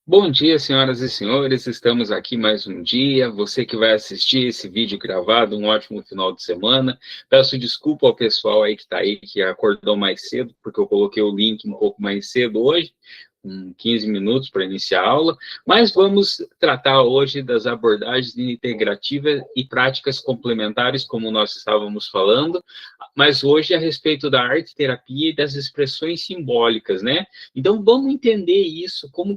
Bom dia, senhoras e senhores. Estamos aqui mais um dia. Você que vai assistir esse vídeo gravado, um ótimo final de semana. Peço desculpa ao pessoal aí que está aí, que acordou mais cedo, porque eu coloquei o link um pouco mais cedo hoje, com 15 minutos para iniciar a aula. Mas vamos tratar hoje das abordagens integrativas e práticas complementares, como nós estávamos falando, mas hoje a respeito da arte-terapia e das expressões simbólicas, né? Então, vamos entender isso, como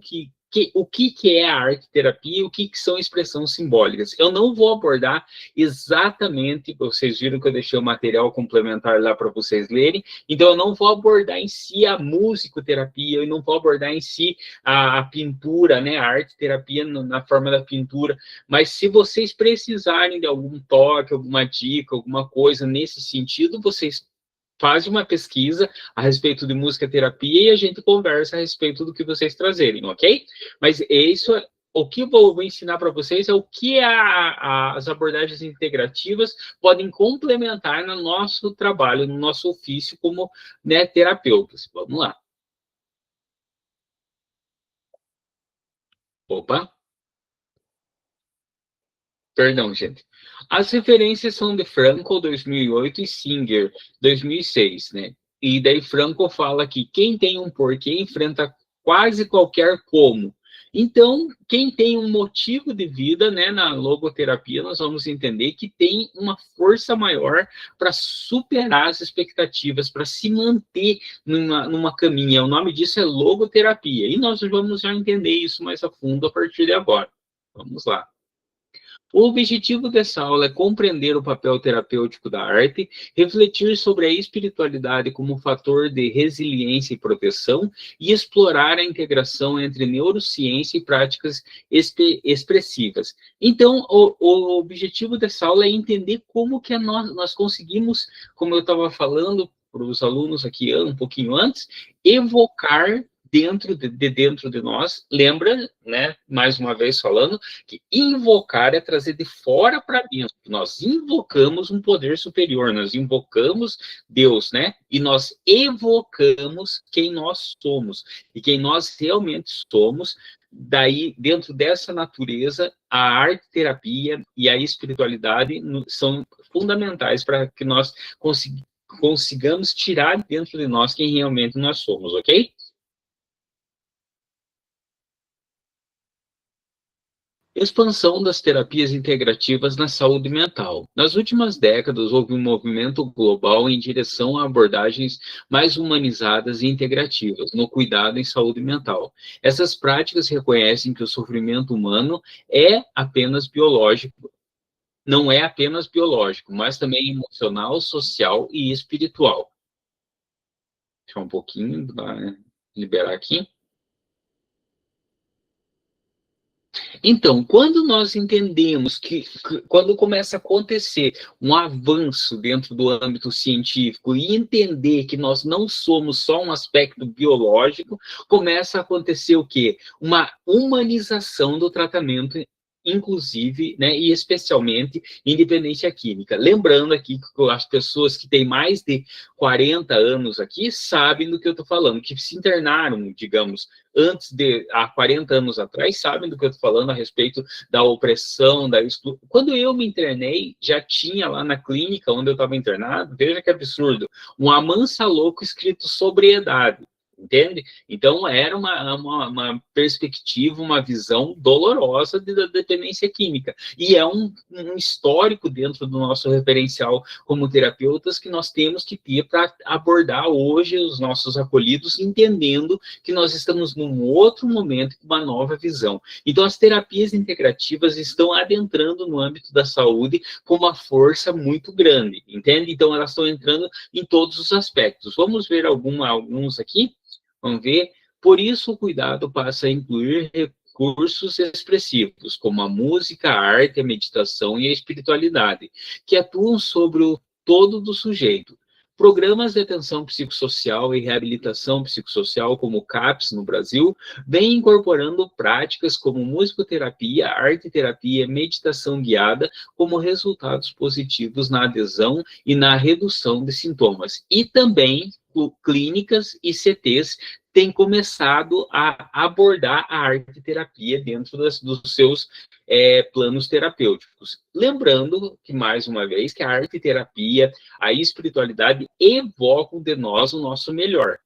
o que é a arte-terapia e o que são expressões simbólicas. Eu não vou abordar exatamente, vocês viram que eu deixei o material complementar lá para vocês lerem, então eu não vou abordar em si a musicoterapia, eu não vou abordar em si a pintura, né, a arte-terapia na forma da pintura, mas se vocês precisarem de algum toque, alguma dica, alguma coisa nesse sentido, vocês fazem uma pesquisa a respeito de música terapia e a gente conversa a respeito do que vocês trazerem, ok? Mas isso, o que eu vou ensinar para vocês é o que as abordagens integrativas podem complementar no nosso trabalho, no nosso ofício como, né, terapeutas. Vamos lá. Opa, perdão, gente. As referências são de Frankl, 2008, e Singer, 2006, né? E daí Frankl fala que quem tem um porquê enfrenta quase qualquer como. Então, quem tem um motivo de vida, né, na logoterapia, nós vamos entender que tem uma força maior para superar as expectativas, para se manter numa caminha. O nome disso é logoterapia. E nós vamos já entender isso mais a fundo a partir de agora. Vamos lá. O objetivo dessa aula é compreender o papel terapêutico da arte, refletir sobre a espiritualidade como fator de resiliência e proteção e explorar a integração entre neurociência e práticas expressivas. Então, o objetivo dessa aula é entender como que nós conseguimos, como eu estava falando para os alunos aqui um pouquinho antes, evocar dentro de nós, lembra, né, mais uma vez falando, que invocar é trazer de fora para dentro. Nós invocamos um poder superior, nós invocamos Deus, né? E nós evocamos quem nós somos. E quem nós realmente somos, daí, dentro dessa natureza, a arte-terapia e a espiritualidade são fundamentais para que nós consigamos tirar dentro de nós quem realmente nós somos, ok? Expansão das terapias integrativas na saúde mental. Nas últimas décadas, houve um movimento global em direção a abordagens mais humanizadas e integrativas no cuidado em saúde mental. Essas práticas reconhecem que o sofrimento humano é apenas biológico, não é apenas biológico, mas também emocional, social e espiritual. Deixa um pouquinho, liberar aqui. Então, quando nós entendemos quando começa a acontecer um avanço dentro do âmbito científico e entender que nós não somos só um aspecto biológico, começa a acontecer o quê? Uma humanização do tratamento, inclusive, né, e especialmente independência química. Lembrando aqui que as pessoas que têm mais de 40 anos aqui sabem do que eu estou falando, que se internaram, digamos, há 40 anos atrás, sabem do que eu estou falando a respeito da opressão, da exclusão. Quando eu me internei, já tinha lá na clínica onde eu estava internado, veja que absurdo, um Amansa Louco escrito sobriedade. Entende? Então, era uma perspectiva, uma visão dolorosa da dependência química. E é um histórico dentro do nosso referencial como terapeutas que nós temos que ter para abordar hoje os nossos acolhidos, entendendo que nós estamos num outro momento, com uma nova visão. Então, as terapias integrativas estão adentrando no âmbito da saúde com uma força muito grande, entende? Então, elas estão entrando em todos os aspectos. Vamos ver alguns aqui? Vamos ver. Por isso, o cuidado passa a incluir recursos expressivos, como a música, a arte, a meditação e a espiritualidade, que atuam sobre o todo do sujeito. Programas de atenção psicossocial e reabilitação psicossocial, como o CAPS no Brasil, vêm incorporando práticas como musicoterapia, arte-terapia, meditação guiada, como resultados positivos na adesão e na redução de sintomas. E também clínicas e CTs têm começado a abordar a arte-terapia dentro dos seus planos terapêuticos. Lembrando que, mais uma vez, que a arte-terapia, a espiritualidade evocam de nós o nosso melhor.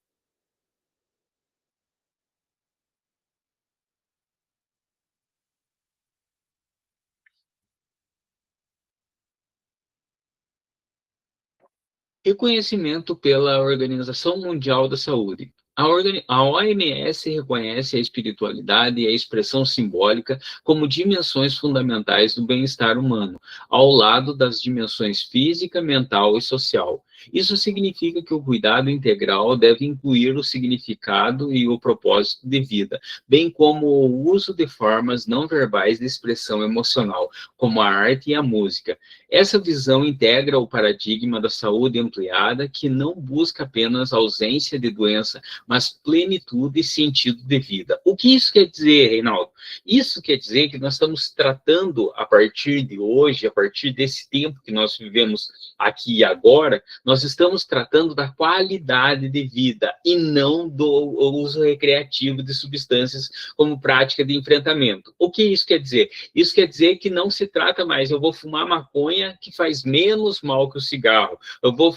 Reconhecimento pela Organização Mundial da Saúde. A OMS reconhece a espiritualidade e a expressão simbólica como dimensões fundamentais do bem-estar humano, ao lado das dimensões física, mental e social. Isso significa que o cuidado integral deve incluir o significado e o propósito de vida, bem como o uso de formas não verbais de expressão emocional, como a arte e a música. Essa visão integra o paradigma da saúde ampliada, que não busca apenas ausência de doença, mas plenitude e sentido de vida. O que isso quer dizer, Reinaldo? Isso quer dizer que nós estamos tratando, a partir de hoje, a partir desse tempo que nós vivemos aqui e agora, nós estamos tratando da qualidade de vida e não do uso recreativo de substâncias como prática de enfrentamento. O que isso quer dizer? Isso quer dizer que não se trata mais, eu vou fumar maconha que faz menos mal que o cigarro, eu vou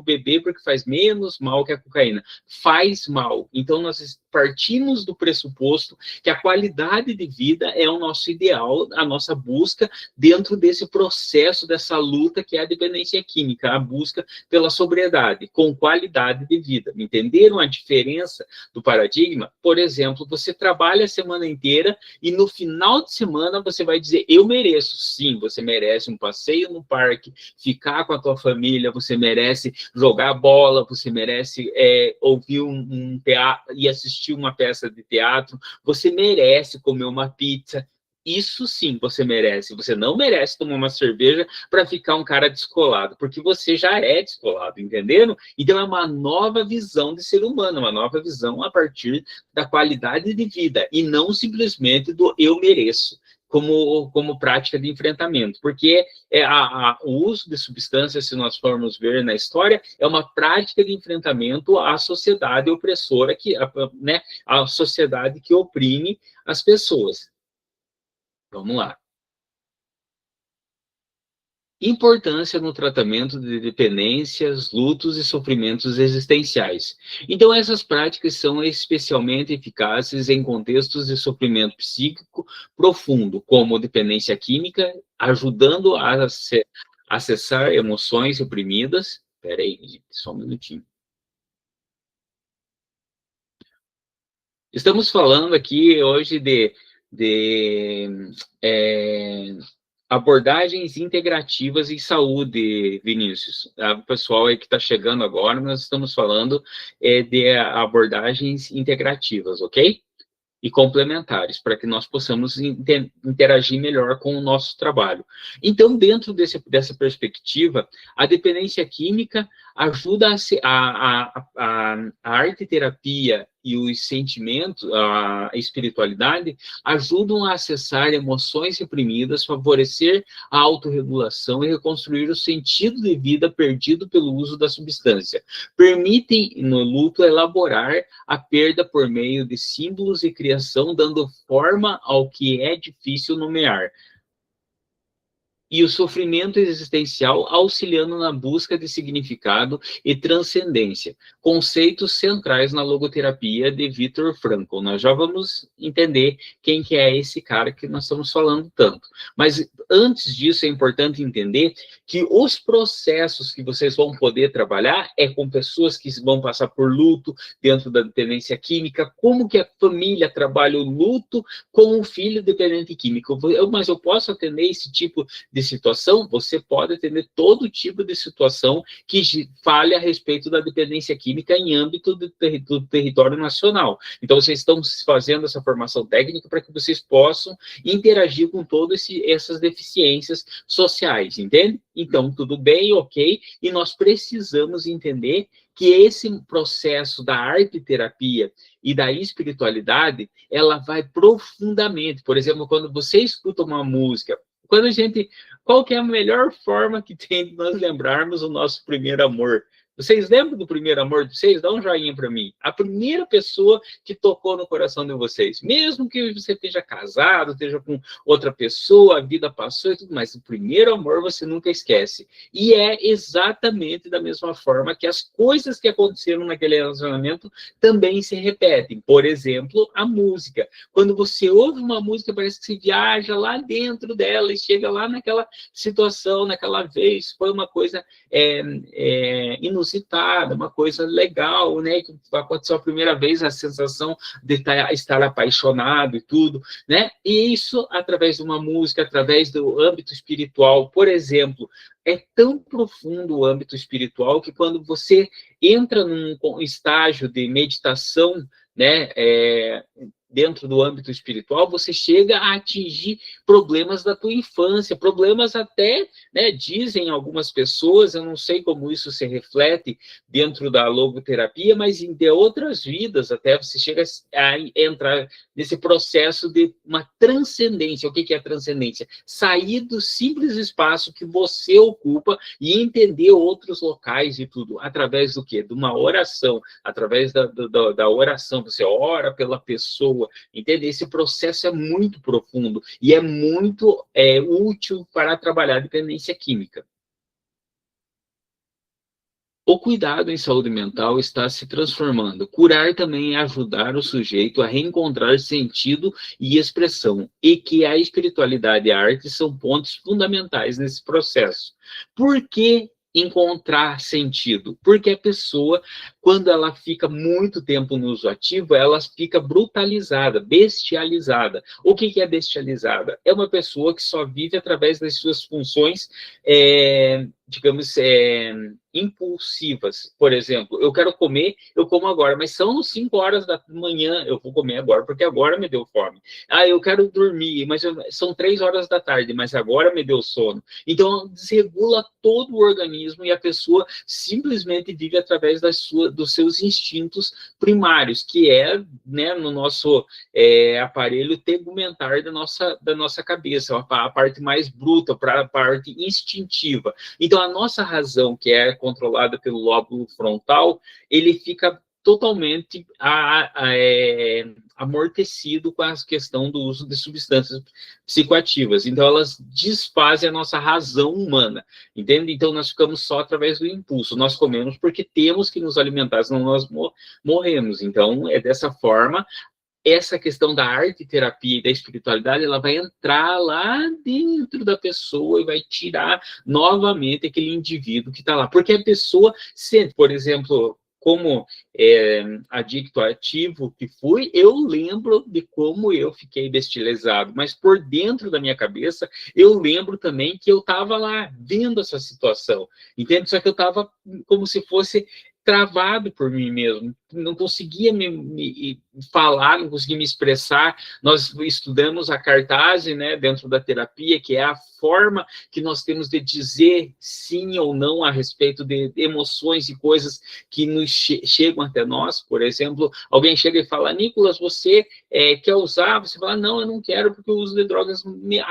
beber porque faz menos mal que a cocaína. Faz mal. Então, nós partimos do pressuposto que a qualidade de vida é o nosso ideal, a nossa busca dentro desse processo, dessa luta que é a dependência química, a busca pela sobriedade, com qualidade de vida. Entenderam a diferença do paradigma? Por exemplo, você trabalha a semana inteira e no final de semana você vai dizer, eu mereço. Sim, você merece um passeio no parque, ficar com a tua família, você merece jogar bola, você merece ouvir um teatro e assistir uma peça de teatro, você merece comer uma pizza. Isso sim você merece. Você não merece tomar uma cerveja para ficar um cara descolado, porque você já é descolado, entenderam? Então é uma nova visão de ser humano, uma nova visão a partir da qualidade de vida e não simplesmente do eu mereço. Como prática de enfrentamento, porque o uso de substâncias, se nós formos ver na história, é uma prática de enfrentamento à sociedade opressora, né, a sociedade que oprime as pessoas. Vamos lá. Importância no tratamento de dependências, lutos e sofrimentos existenciais. Então, essas práticas são especialmente eficazes em contextos de sofrimento psíquico profundo, como dependência química, ajudando a acessar emoções reprimidas. Espera aí, só um minutinho. Estamos falando aqui hoje de abordagens integrativas em saúde, Vinícius. O pessoal aí que está chegando agora, nós estamos falando de abordagens integrativas, ok? E complementares, para que nós possamos interagir melhor com o nosso trabalho. Então, dentro dessa perspectiva, a dependência química ajuda a arte-terapia e os sentimentos, a espiritualidade, ajudam a acessar emoções reprimidas, favorecer a autorregulação e reconstruir o sentido de vida perdido pelo uso da substância. Permitem, no luto, elaborar a perda por meio de símbolos e criação, dando forma ao que é difícil nomear. E o sofrimento existencial auxiliando na busca de significado e transcendência, conceitos centrais na logoterapia de Viktor Frankl. Nós já vamos entender quem que é esse cara que nós estamos falando tanto. Mas antes disso é importante entender que os processos que vocês vão poder trabalhar é com pessoas que vão passar por luto dentro da dependência química, como que a família trabalha o luto com o filho dependente químico. Mas eu posso atender esse tipo de situação? Você pode atender todo tipo de situação que fale a respeito da dependência química em âmbito do território nacional. Então, vocês estão fazendo essa formação técnica para que vocês possam interagir com todas essas deficiências sociais, entende? Então, tudo bem, ok, e nós precisamos entender que esse processo da arte-terapia e da espiritualidade, ela vai profundamente. Por exemplo, quando você escuta uma música, qual que é a melhor forma que tem de nós lembrarmos o nosso primeiro amor? Vocês lembram do primeiro amor de vocês? Dá um joinha para mim. A primeira pessoa que tocou no coração de vocês. Mesmo que você esteja casado, esteja com outra pessoa, a vida passou e tudo mais. O primeiro amor você nunca esquece. E é exatamente da mesma forma que as coisas que aconteceram naquele relacionamento também se repetem. Por exemplo, a música. Quando você ouve uma música, parece que você viaja lá dentro dela e chega lá naquela situação, naquela vez. Foi uma coisa inusitada, uma coisa legal, né? Que aconteceu a primeira vez, a sensação de estar apaixonado e tudo, né? E isso através de uma música, através do âmbito espiritual. Por exemplo, é tão profundo o âmbito espiritual que quando você entra num estágio de meditação, né, dentro do âmbito espiritual, você chega a atingir problemas da tua infância, problemas até, né, dizem algumas pessoas, eu não sei como isso se reflete dentro da logoterapia, mas em de outras vidas até você chega a entrar nesse processo de uma transcendência. O que é a transcendência? Sair do simples espaço que você ocupa e entender outros locais e tudo, através do quê? De uma oração, através da oração, você ora pela pessoa, entende? Esse processo é muito profundo e é muito útil para trabalhar a dependência química. O cuidado em saúde mental está se transformando. Curar também é ajudar o sujeito a reencontrar sentido e expressão, e que a espiritualidade e a arte são pontos fundamentais nesse processo. Por que encontrar sentido? Porque a pessoa, quando ela fica muito tempo no uso ativo, ela fica brutalizada, bestializada. O que é bestializada? É uma pessoa que só vive através das suas funções, digamos, impulsivas. Por exemplo, eu quero comer, eu como agora, mas são 5 horas da manhã, eu vou comer agora, porque agora me deu fome. Ah, eu quero dormir, mas são 3 horas da tarde, mas agora me deu sono. Então, desregula todo o organismo e a pessoa simplesmente vive através dos seus instintos primários, que é, né, no nosso aparelho tegumentar da nossa cabeça, a parte mais bruta, a parte instintiva. Então, a nossa razão, que é controlada pelo lóbulo frontal, ele fica totalmente amortecido com a questão do uso de substâncias psicoativas. Então, elas desfazem a nossa razão humana, entende? Então, nós ficamos só através do impulso. Nós comemos porque temos que nos alimentar, senão nós morremos. Então, é dessa forma. Essa questão da arte terapia e da espiritualidade, ela vai entrar lá dentro da pessoa e vai tirar novamente aquele indivíduo que está lá. Porque a pessoa sente, por exemplo, como adicto ativo que fui, eu lembro de como eu fiquei bestializado, mas por dentro da minha cabeça, eu lembro também que eu estava lá vendo essa situação, entende? Só que eu estava como se fosse travado por mim mesmo, não conseguia me falar, não conseguia me expressar. Nós estudamos a cartaz, né, dentro da terapia, que é a forma que nós temos de dizer sim ou não a respeito de emoções e coisas que nos chegam até nós. Por exemplo, alguém chega e fala, Nicolas, você quer usar? Você fala, não, eu não quero, porque o uso de drogas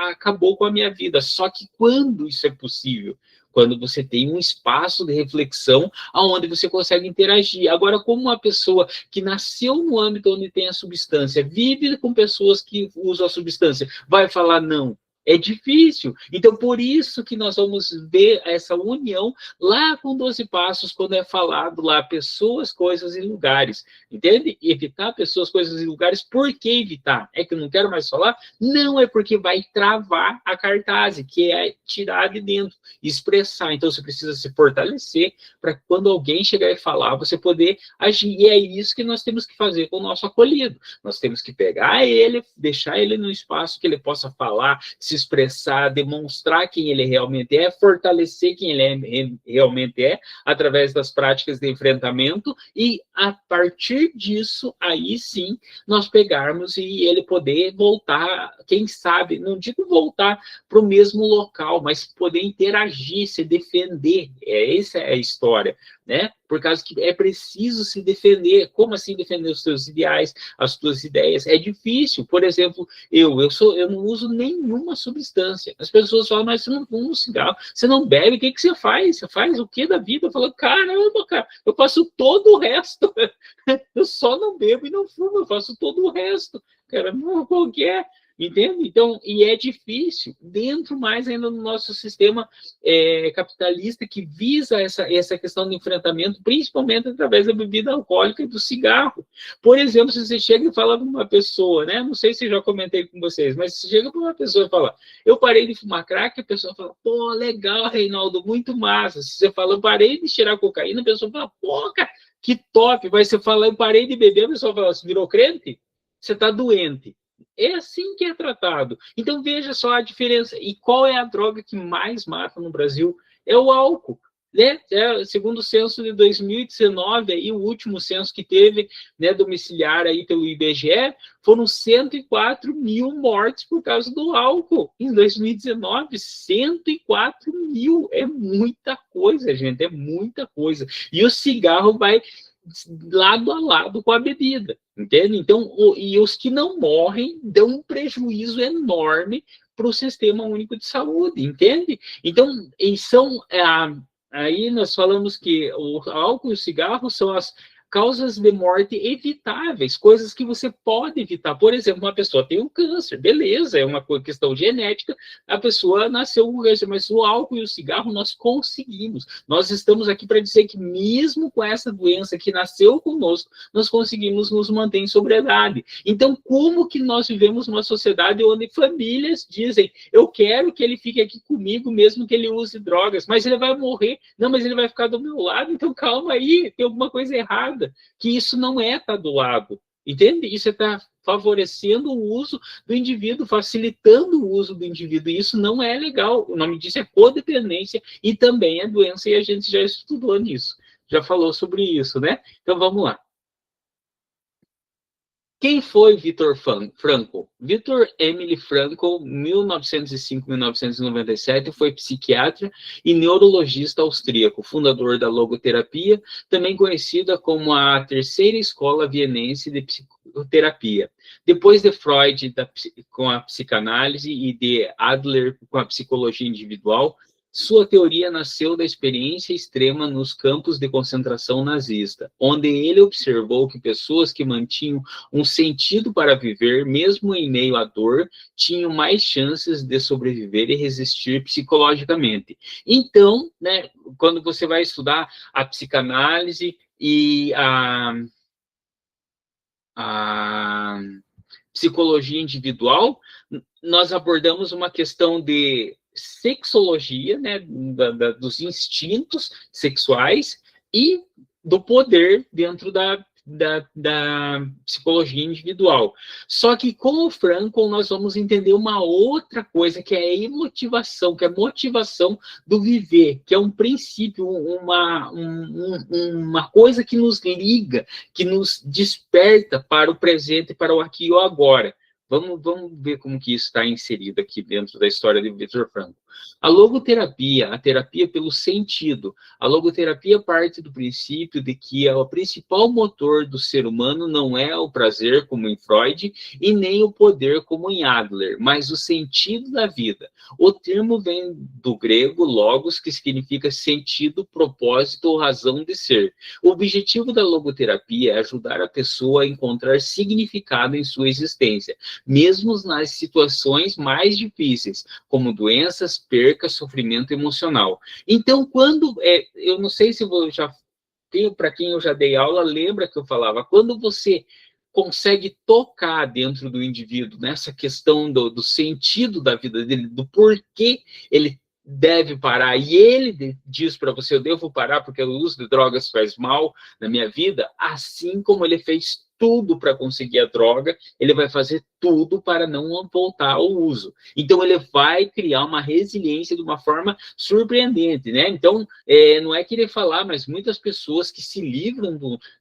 acabou com a minha vida. Só que quando isso é possível? Quando você tem um espaço de reflexão onde você consegue interagir. Agora, como uma pessoa que nasceu no âmbito onde tem a substância, vive com pessoas que usam a substância, vai falar não? É difícil. Então, por isso que nós vamos ver essa união lá com 12 Passos, quando é falado lá pessoas, coisas e lugares. Entende? Evitar pessoas, coisas e lugares. Por que evitar? É que eu não quero mais falar? Não, é porque vai travar a cartaz, que é tirar de dentro, expressar. Então, você precisa se fortalecer para quando alguém chegar e falar, você poder agir. E é isso que nós temos que fazer com o nosso acolhido. Nós temos que pegar ele, deixar ele no espaço que ele possa falar, se expressar, demonstrar quem ele realmente é, fortalecer quem ele realmente é, através das práticas de enfrentamento, e a partir disso, aí sim, nós pegarmos e ele poder voltar, quem sabe, não digo voltar para o mesmo local, mas poder interagir, se defender. Essa é a história. né? Por causa que é preciso se defender. Como assim defender os seus ideais, as suas ideias? É difícil. Por exemplo, eu não uso nenhuma substância. As pessoas falam, mas você não fuma um cigarro, você não bebe, o que você faz? Você faz o que da vida? Eu falo, caramba, cara, eu faço todo o resto. Eu só não bebo e não fumo, eu faço todo o resto. Cara, qual que é? Entende? Então, e é difícil, dentro mais ainda do nosso sistema capitalista, que visa essa questão do enfrentamento, principalmente através da bebida alcoólica e do cigarro. Por exemplo, se você chega e fala para uma pessoa, né? Não sei se já comentei com vocês, mas se chega para uma pessoa e fala, eu parei de fumar crack, a pessoa fala, pô, legal, Reinaldo, muito massa. Se você fala, eu parei de cheirar cocaína, a pessoa fala, pô, cara, que top. Mas você fala, eu parei de beber, a pessoa fala, você virou crente? Você está doente. É assim que é tratado. Então, veja só a diferença. E qual é a droga que mais mata no Brasil? É o álcool. Né? Segundo o censo de 2019, aí, o último censo que teve, né, domiciliar aí pelo IBGE, foram 104 mil mortes por causa do álcool. Em 2019, 104 mil. É muita coisa, gente. É muita coisa. E o cigarro vai lado a lado com a bebida, entende? Então, e os que não morrem dão um prejuízo enorme para o Sistema Único de Saúde, entende? Então, aí nós falamos que o álcool e o cigarro são as causas de morte evitáveis, coisas que você pode evitar. Por exemplo, uma pessoa tem um câncer, beleza, é uma questão genética, a pessoa nasceu com câncer, mas o álcool e o cigarro nós conseguimos. Nós estamos aqui para dizer que mesmo com essa doença que nasceu conosco, nós conseguimos nos manter em sobriedade. Então, como que nós vivemos numa sociedade onde famílias dizem, eu quero que ele fique aqui comigo, mesmo que ele use drogas, mas ele vai morrer, não, mas ele vai ficar do meu lado, então calma aí, tem alguma coisa errada. Que isso não é estar do lado, entende? Isso está favorecendo o uso do indivíduo, facilitando o uso do indivíduo, e isso não é legal. O nome disso é codependência e também é doença, e a gente já estudou nisso, já falou sobre isso, né? Então vamos lá. Quem foi Viktor Frankl? Viktor Emil Frankl, 1905-1997, foi psiquiatra e neurologista austríaco, fundador da logoterapia, também conhecida como a terceira escola vienense de psicoterapia. Depois de Freud com a psicanálise e de Adler com a psicologia individual, sua teoria nasceu da experiência extrema nos campos de concentração nazista, onde ele observou que pessoas que mantinham um sentido para viver, mesmo em meio à dor, tinham mais chances de sobreviver e resistir psicologicamente. Então, né, quando você vai estudar a psicanálise e a psicologia individual, nós abordamos uma questão de sexologia, né, dos instintos sexuais e do poder dentro da psicologia individual. Só que com o Frankl nós vamos entender uma outra coisa, que é a emotivação, que é a motivação do viver, que é um princípio, uma coisa que nos liga, que nos desperta para o presente, para o aqui e o agora. Vamos ver como que isso está inserido aqui dentro da história de Viktor Frankl. A logoterapia, a terapia pelo sentido. A logoterapia parte do princípio de que o principal motor do ser humano não é o prazer, como em Freud, e nem o poder, como em Adler, mas o sentido da vida. O termo vem do grego logos, que significa sentido, propósito ou razão de ser. O objetivo da logoterapia é ajudar a pessoa a encontrar significado em sua existência, mesmo nas situações mais difíceis, como doenças, perca, sofrimento emocional. Então, eu não sei se eu já tenho, para quem eu já dei aula, lembra que eu falava, quando você consegue tocar dentro do indivíduo, nessa questão do sentido da vida dele, do porquê ele deve parar, e ele diz para você, eu devo parar porque o uso de drogas faz mal na minha vida, assim como ele fez tudo para conseguir a droga, ele vai fazer tudo para não voltar ao uso. Então, ele vai criar uma resiliência de uma forma surpreendente, né? Então, não é querer falar, mas muitas pessoas que se livram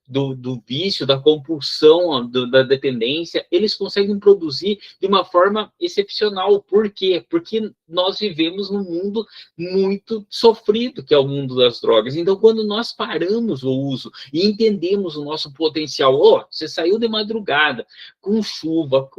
do vício, da compulsão, da dependência, eles conseguem produzir de uma forma excepcional. Por quê? Porque nós vivemos num mundo muito sofrido, que é o mundo das drogas. Então, quando nós paramos o uso e entendemos o nosso potencial, você saiu de madrugada, com chuva,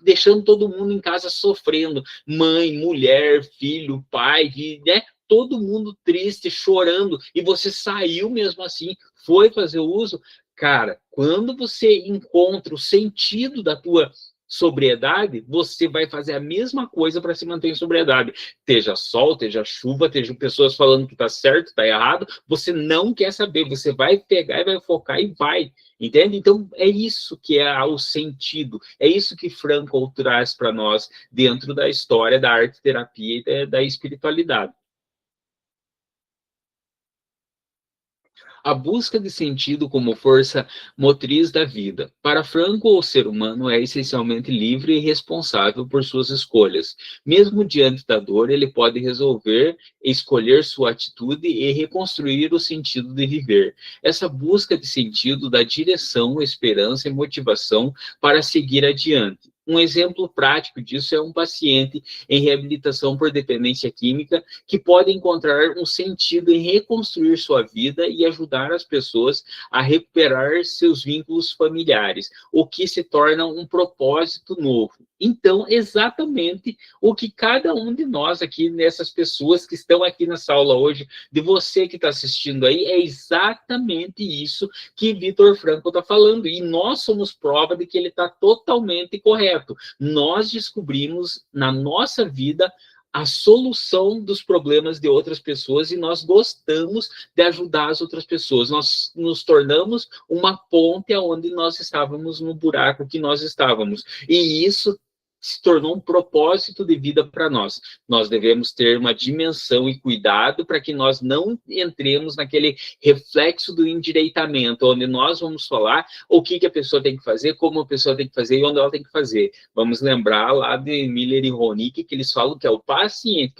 deixando todo mundo em casa sofrendo, mãe, mulher, filho, pai, né? Todo mundo triste, chorando, e você saiu mesmo assim, foi fazer o uso. Cara, quando você encontra o sentido da tua sobriedade, você vai fazer a mesma coisa para se manter em sobriedade. Esteja sol, esteja chuva, esteja pessoas falando que está certo, está errado, você não quer saber, você vai pegar e vai focar e vai. Entende? Então, é isso que é o sentido, é isso que Frankl traz para nós dentro da história da arte-terapia e da espiritualidade. A busca de sentido como força motriz da vida. Para Frankl, o ser humano é essencialmente livre e responsável por suas escolhas. Mesmo diante da dor, ele pode resolver, escolher sua atitude e reconstruir o sentido de viver. Essa busca de sentido dá direção, esperança e motivação para seguir adiante. Um exemplo prático disso é um paciente em reabilitação por dependência química que pode encontrar um sentido em reconstruir sua vida e ajudar as pessoas a recuperar seus vínculos familiares, o que se torna um propósito novo. Então, exatamente o que cada um de nós aqui, nessas pessoas que estão aqui nessa aula hoje, de você que está assistindo aí, é exatamente isso que Viktor Frankl está falando. E nós somos prova de que ele está totalmente correto. Nós descobrimos na nossa vida a solução dos problemas de outras pessoas e nós gostamos de ajudar as outras pessoas. Nós nos tornamos uma ponte aonde nós estávamos no buraco que nós estávamos. E isso se tornou um propósito de vida para nós. Nós devemos ter uma dimensão e cuidado para que nós não entremos naquele reflexo do endireitamento, onde nós vamos falar o que a pessoa tem que fazer, como a pessoa tem que fazer e onde ela tem que fazer. Vamos lembrar lá de Miller e Ronick, que eles falam que é o paciente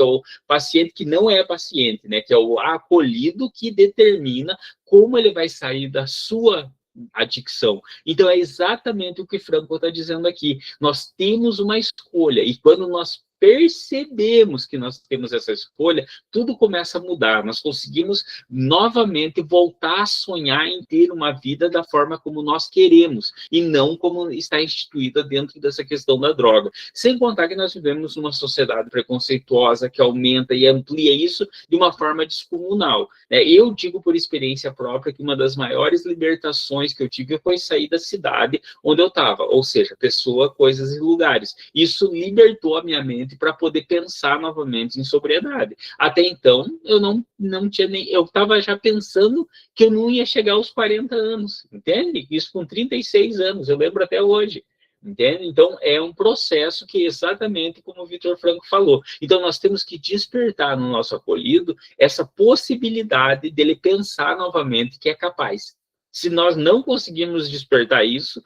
que não é paciente, né? Que é o acolhido que determina como ele vai sair da sua adicção. Então, é exatamente o que Frankl está dizendo aqui. Nós temos uma escolha, e quando nós percebemos que nós temos essa escolha, tudo começa a mudar. Nós conseguimos novamente voltar a sonhar em ter uma vida da forma como nós queremos, e não como está instituída dentro dessa questão da droga. Sem contar que nós vivemos numa sociedade preconceituosa que aumenta e amplia isso de uma forma descomunal. Eu digo por experiência própria que uma das maiores libertações que eu tive foi sair da cidade onde eu estava, ou seja, pessoa, coisas e lugares. Isso libertou a minha mente para poder pensar novamente em sobriedade. Até então, eu não tinha nem... Eu estava já pensando que eu não ia chegar aos 40 anos, entende? Isso com 36 anos, eu lembro até hoje. Entende? Então, é um processo que, exatamente como o Viktor Frankl falou. Então, nós temos que despertar no nosso acolhido essa possibilidade dele pensar novamente que é capaz. Se nós não conseguirmos despertar isso,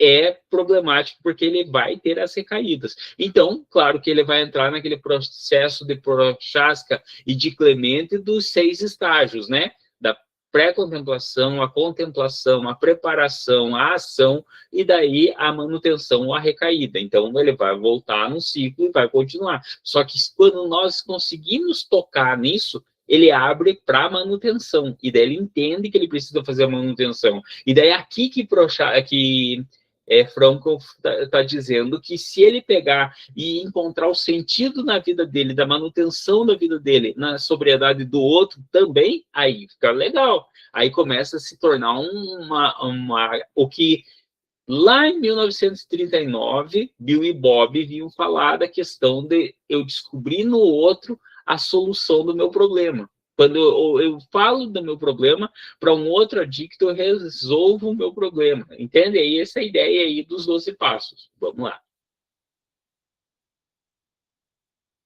é problemático, porque ele vai ter as recaídas. Então, claro que ele vai entrar naquele processo de Prochaska e de Clemente dos 6 estágios, né? Da pré-contemplação, a contemplação, a preparação, a ação, e daí a manutenção, a recaída. Então, ele vai voltar no ciclo e vai continuar. Só que quando nós conseguimos tocar nisso, ele abre para manutenção, e daí ele entende que ele precisa fazer a manutenção. E daí aqui que Frankl está dizendo que se ele pegar e encontrar o sentido na vida dele, da manutenção da vida dele, na sobriedade do outro também, aí fica legal. Aí começa a se tornar o que lá em 1939, Bill e Bob vinham falar da questão de eu descobrir no outro a solução do meu problema. Quando eu falo do meu problema para um outro adicto, eu resolvo o meu problema. Entende? E essa é a ideia aí dos 12 passos. Vamos lá.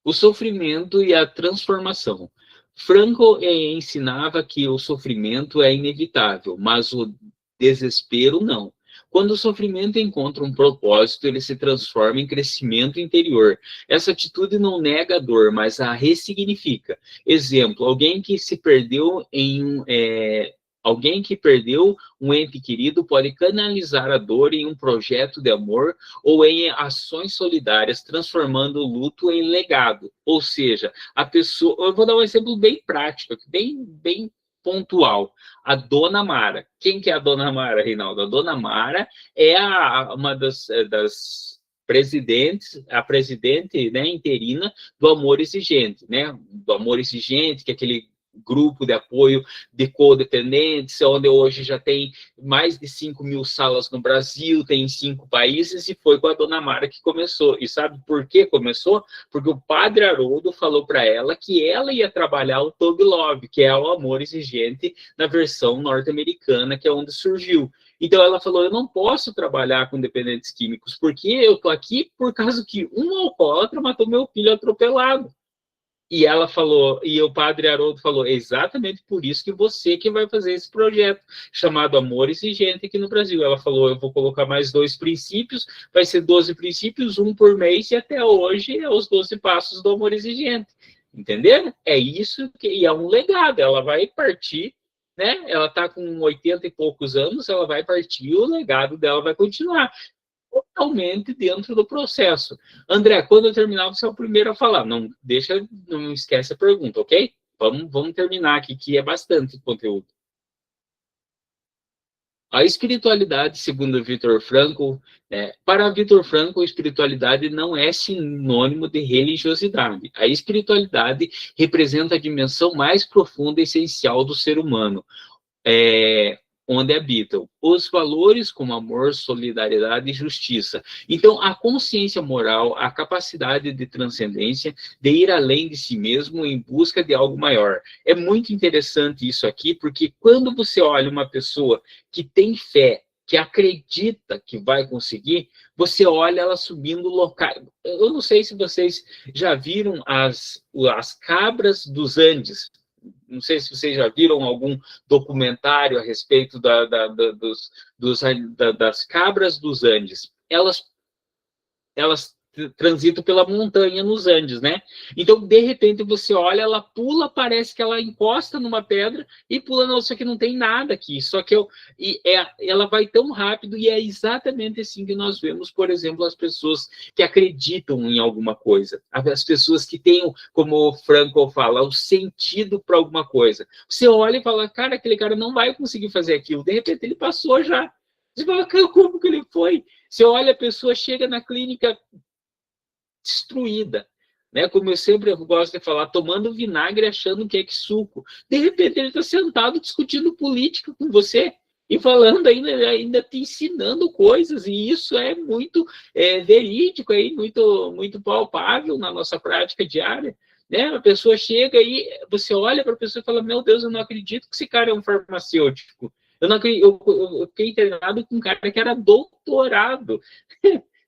O sofrimento e a transformação. Frankl ensinava que o sofrimento é inevitável, mas o Desespero, não. Quando o sofrimento encontra um propósito, ele se transforma em crescimento interior. Essa atitude não nega a dor, mas a ressignifica. Exemplo, alguém que se perdeu alguém que perdeu um ente querido pode canalizar a dor em um projeto de amor ou em ações solidárias, transformando o luto em legado. Ou seja, a pessoa... Eu vou dar um exemplo bem prático, bem pontual. A Dona Mara. Quem que é a Dona Mara, Reinaldo? A Dona Mara é uma das presidentes, a presidente, né, interina do Amor Exigente, né? Do Amor Exigente, que é aquele grupo de apoio de codependentes, onde hoje já tem mais de 5.000 salas no Brasil, tem em 5 países, e foi com a Dona Mara que começou. E sabe por que começou? Porque o Padre Haroldo falou para ela que ela ia trabalhar o Tug Love, que é o Amor Exigente na versão norte-americana, que é onde surgiu. Então ela falou, eu não posso trabalhar com dependentes químicos, porque eu tô aqui por causa que um alcoólatra matou meu filho atropelado. E ela falou, e o Padre Haroldo falou, exatamente por isso que você que vai fazer esse projeto, chamado Amor Exigente aqui no Brasil. Ela falou, eu vou colocar mais 2 princípios, vai ser 12 princípios, um por mês, e até hoje é os 12 passos do Amor Exigente. Entenderam? É isso, e é um legado, ela vai partir, né? Ela está com 80 e poucos anos, ela vai partir, o legado dela vai continuar totalmente dentro do processo. André, quando eu terminar, você é o primeiro a falar. Não esquece a pergunta, ok? Vamos terminar aqui, que é bastante conteúdo. A espiritualidade, segundo Viktor Frankl, para Viktor Frankl, a espiritualidade não é sinônimo de religiosidade. A espiritualidade representa a dimensão mais profunda e essencial do ser humano. Onde habitam os valores como amor, solidariedade e justiça. Então, a consciência moral, a capacidade de transcendência, de ir além de si mesmo em busca de algo maior. É muito interessante isso aqui, porque quando você olha uma pessoa que tem fé, que acredita que vai conseguir, você olha ela subindo locais. Eu não sei se vocês já viram as cabras dos Andes. Não sei se vocês já viram algum documentário a respeito das cabras dos Andes. Elas transitam pela montanha nos Andes, né? Então, de repente, você olha, ela pula, parece que ela encosta numa pedra e pula, não, só que não tem nada aqui. Só que ela vai tão rápido e é exatamente assim que nós vemos, por exemplo, as pessoas que acreditam em alguma coisa. As pessoas que têm, como o Frankl fala, o sentido para alguma coisa. Você olha e fala, cara, aquele cara não vai conseguir fazer aquilo. De repente, ele passou já. Você fala, como que ele foi? Você olha, a pessoa chega na clínica destruída, né? Como eu sempre gosto de falar, tomando vinagre achando que é que suco. De repente ele está sentado discutindo política com você e falando ainda te ensinando coisas, e isso é muito verídico, aí, muito palpável na nossa prática diária. Né? A pessoa chega e você olha para a pessoa e fala, meu Deus, eu não acredito que esse cara é um farmacêutico. Eu fiquei internado com um cara que era doutorado.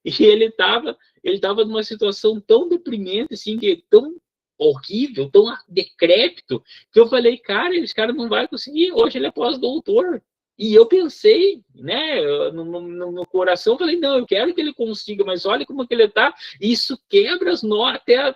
E ele estava numa situação tão deprimente, assim, tão horrível, tão decrépito, que eu falei, cara, esse cara não vai conseguir. Hoje ele é pós-doutor. E eu pensei, né, no coração, falei, não, eu quero que ele consiga, mas olha como que ele está. Isso quebra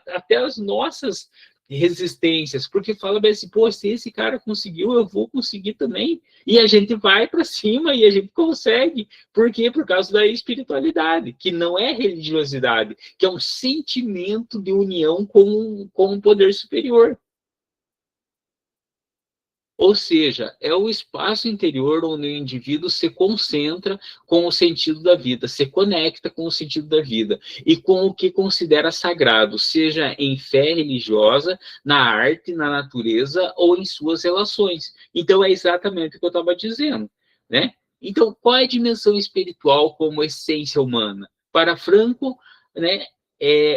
até as nossas resistências, porque fala bem assim, pô, se esse cara conseguiu, eu vou conseguir também. E a gente vai para cima e a gente consegue. Por quê? Por causa da espiritualidade, que não é religiosidade, que é um sentimento de união com um poder superior. Ou seja, é o espaço interior onde o indivíduo se concentra com o sentido da vida, se conecta com o sentido da vida e com o que considera sagrado, seja em fé religiosa, na arte, na natureza ou em suas relações. Então, é exatamente o que eu estava dizendo, né? Então, qual é a dimensão espiritual como essência humana? Para Frankl, né,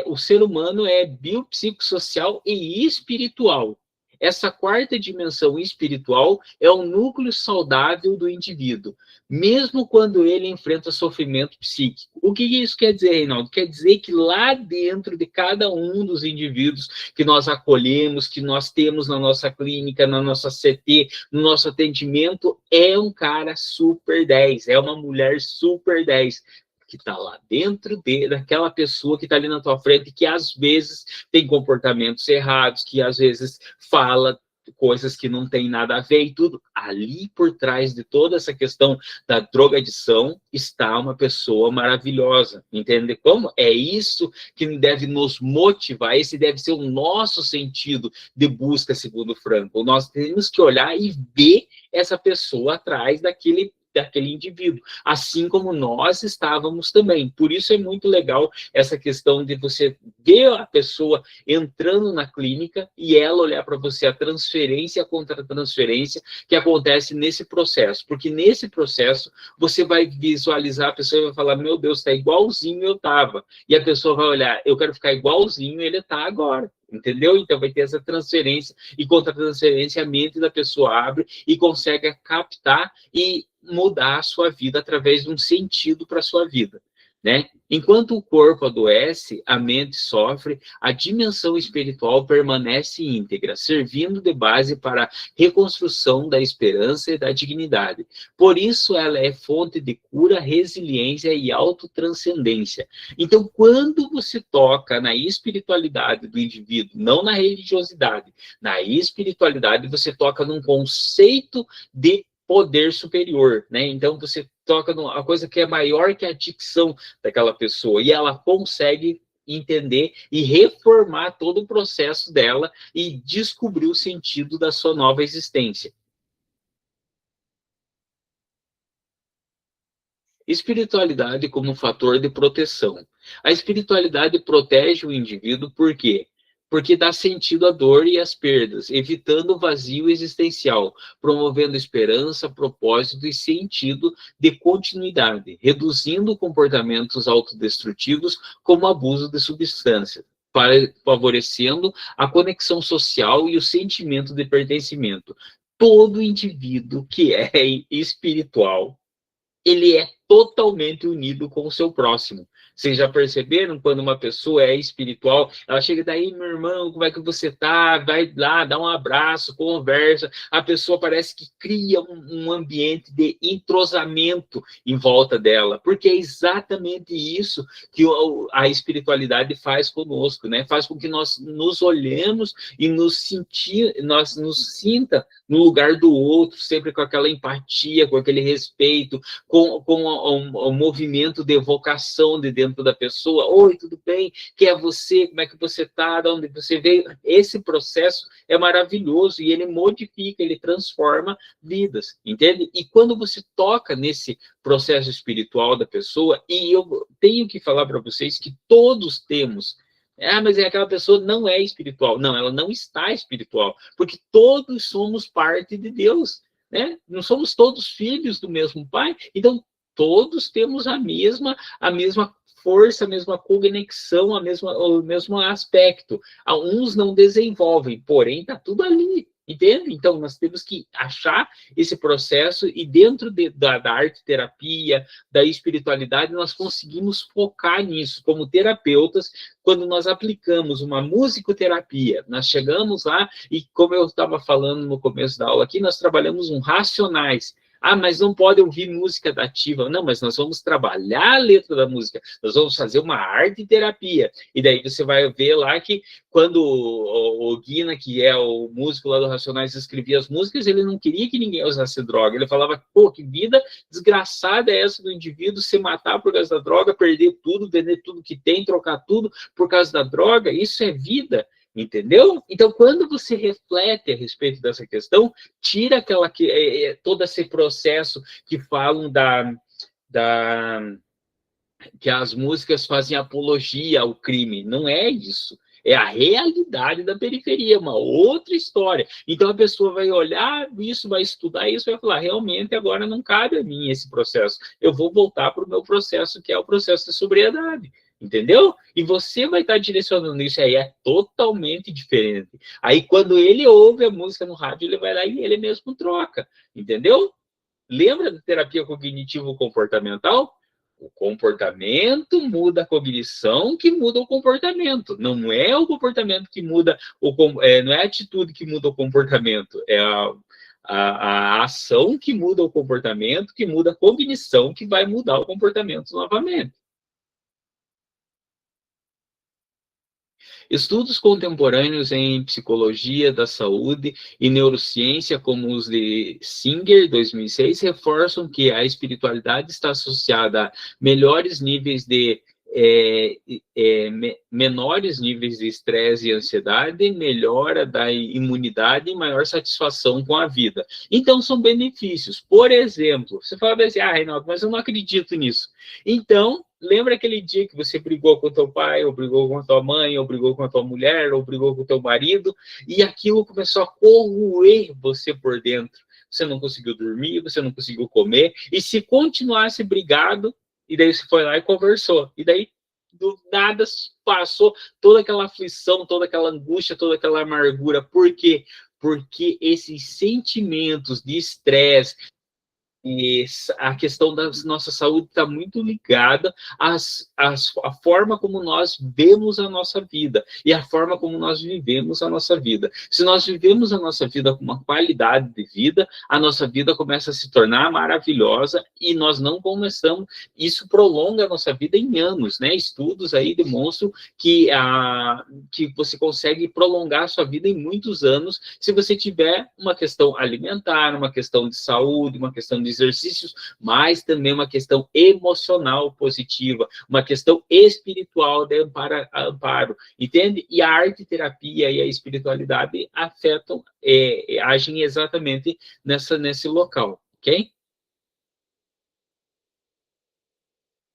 o ser humano é biopsicossocial e espiritual. Essa quarta dimensão espiritual é o núcleo saudável do indivíduo, mesmo quando ele enfrenta sofrimento psíquico. O que isso quer dizer, Reinaldo? Quer dizer que lá dentro de cada um dos indivíduos que nós acolhemos, que nós temos na nossa clínica, na nossa CT, no nosso atendimento, é um cara super 10, é uma mulher super 10, que está lá dentro daquela pessoa que está ali na tua frente, que às vezes tem comportamentos errados, que às vezes fala coisas que não tem nada a ver e tudo. Ali por trás de toda essa questão da drogadição está uma pessoa maravilhosa, entende como? É isso que deve nos motivar, esse deve ser o nosso sentido de busca, segundo Franco. Nós temos que olhar e ver essa pessoa atrás daquele indivíduo, assim como nós estávamos também. Por isso é muito legal essa questão de você ver a pessoa entrando na clínica e ela olhar para você, a transferência contra a transferência que acontece nesse processo, porque nesse processo você vai visualizar a pessoa e vai falar, meu Deus, está igualzinho eu estava, e a pessoa vai olhar, eu quero ficar igualzinho ele está agora. Entendeu? Então vai ter essa transferência, e contra a transferência a mente da pessoa abre e consegue captar e mudar a sua vida através de um sentido para a sua vida, né? Enquanto o corpo adoece, a mente sofre, a dimensão espiritual permanece íntegra, servindo de base para a reconstrução da esperança e da dignidade. Por isso, ela é fonte de cura, resiliência e autotranscendência. Então, quando você toca na espiritualidade do indivíduo, não na religiosidade, na espiritualidade, você toca num conceito de poder superior, né? Então você toca numa coisa que é maior que a dicção daquela pessoa e ela consegue entender e reformar todo o processo dela e descobrir o sentido da sua nova existência. Espiritualidade como fator de proteção. A espiritualidade protege o indivíduo por quê? Porque dá sentido à dor e às perdas, evitando o vazio existencial, promovendo esperança, propósito e sentido de continuidade, reduzindo comportamentos autodestrutivos como abuso de substâncias, favorecendo a conexão social e o sentimento de pertencimento. Todo indivíduo que é espiritual, ele é totalmente unido com o seu próximo. Vocês já perceberam quando uma pessoa é espiritual, ela chega daí, meu irmão, como é que você tá? Vai lá, dá um abraço, conversa. A pessoa parece que cria um ambiente de entrosamento em volta dela, porque é exatamente isso que a espiritualidade faz conosco, né? Faz com que nós nos olhemos e nós nos sinta no lugar do outro, sempre com aquela empatia, com aquele respeito, com o movimento de evocação de dentro da pessoa. Oi, tudo bem? Quem é você? Como é que você está? De onde você veio? Esse processo é maravilhoso e ele modifica, ele transforma vidas, entende? E quando você toca nesse processo espiritual da pessoa, e eu tenho que falar para vocês que todos temos. Mas aquela pessoa não é espiritual. Não, ela não está espiritual, porque todos somos parte de Deus, né? Não somos todos filhos do mesmo pai, então todos temos a mesma força, a mesma conexão, o mesmo aspecto. Uns não desenvolvem, porém está tudo ali, entende? Então nós temos que achar esse processo e dentro da arte terapia, da espiritualidade, nós conseguimos focar nisso como terapeutas. Quando nós aplicamos uma musicoterapia, nós chegamos lá e, como eu estava falando no começo da aula aqui, nós trabalhamos um racionais. Mas não pode ouvir música ativa. Não, mas nós vamos trabalhar a letra da música. Nós vamos fazer uma arte terapia. E daí você vai ver lá que quando o Guina, que é o músico lá do Racionais, escrevia as músicas, ele não queria que ninguém usasse droga. Ele falava, pô, que vida desgraçada é essa do indivíduo se matar por causa da droga, perder tudo, vender tudo que tem, trocar tudo por causa da droga. Isso é vida. Entendeu? Então, quando você reflete a respeito dessa questão, tira todo esse processo que falam que as músicas fazem apologia ao crime. Não é isso. É a realidade da periferia, uma outra história. Então, a pessoa vai olhar isso, vai estudar isso, vai falar, realmente, agora não cabe a mim esse processo. Eu vou voltar para o meu processo, que é o processo de sobriedade. Entendeu? E você vai estar direcionando isso aí, é totalmente diferente. Aí, quando ele ouve a música no rádio, ele vai lá e ele mesmo troca. Entendeu? Lembra da terapia cognitivo-comportamental? O comportamento muda a cognição, que muda o comportamento. Não é o comportamento que muda, não é a atitude que muda o comportamento, é a ação que muda o comportamento, que muda a cognição, que vai mudar o comportamento novamente. Estudos contemporâneos em psicologia da saúde e neurociência, como os de Singer, 2006, reforçam que a espiritualidade está associada a melhores níveis de menores níveis de estresse e ansiedade, melhora da imunidade e maior satisfação com a vida. Então, são benefícios. Por exemplo, você fala assim, Reinaldo, mas eu não acredito nisso. Então, lembra aquele dia que você brigou com teu pai, ou brigou com a tua mãe, ou brigou com a tua mulher, ou brigou com o teu marido, e aquilo começou a corroer você por dentro. Você não conseguiu dormir, você não conseguiu comer, e se continuasse brigado, e daí você foi lá e conversou. E daí, do nada, passou toda aquela aflição, toda aquela angústia, toda aquela amargura. Por quê? Porque esses sentimentos de estresse, e a questão da nossa saúde está muito ligada à forma como nós vemos a nossa vida e à forma como nós vivemos a nossa vida. Se nós vivemos a nossa vida com uma qualidade de vida, a nossa vida começa a se tornar maravilhosa e nós não começamos. Isso prolonga a nossa vida em anos, né? Estudos aí demonstram que você consegue prolongar a sua vida em muitos anos se você tiver uma questão alimentar, uma questão de saúde, uma questão de exercícios, mas também uma questão emocional positiva, uma questão espiritual de amparo, entende? E a arte terapia e a espiritualidade agem exatamente nesse local, ok?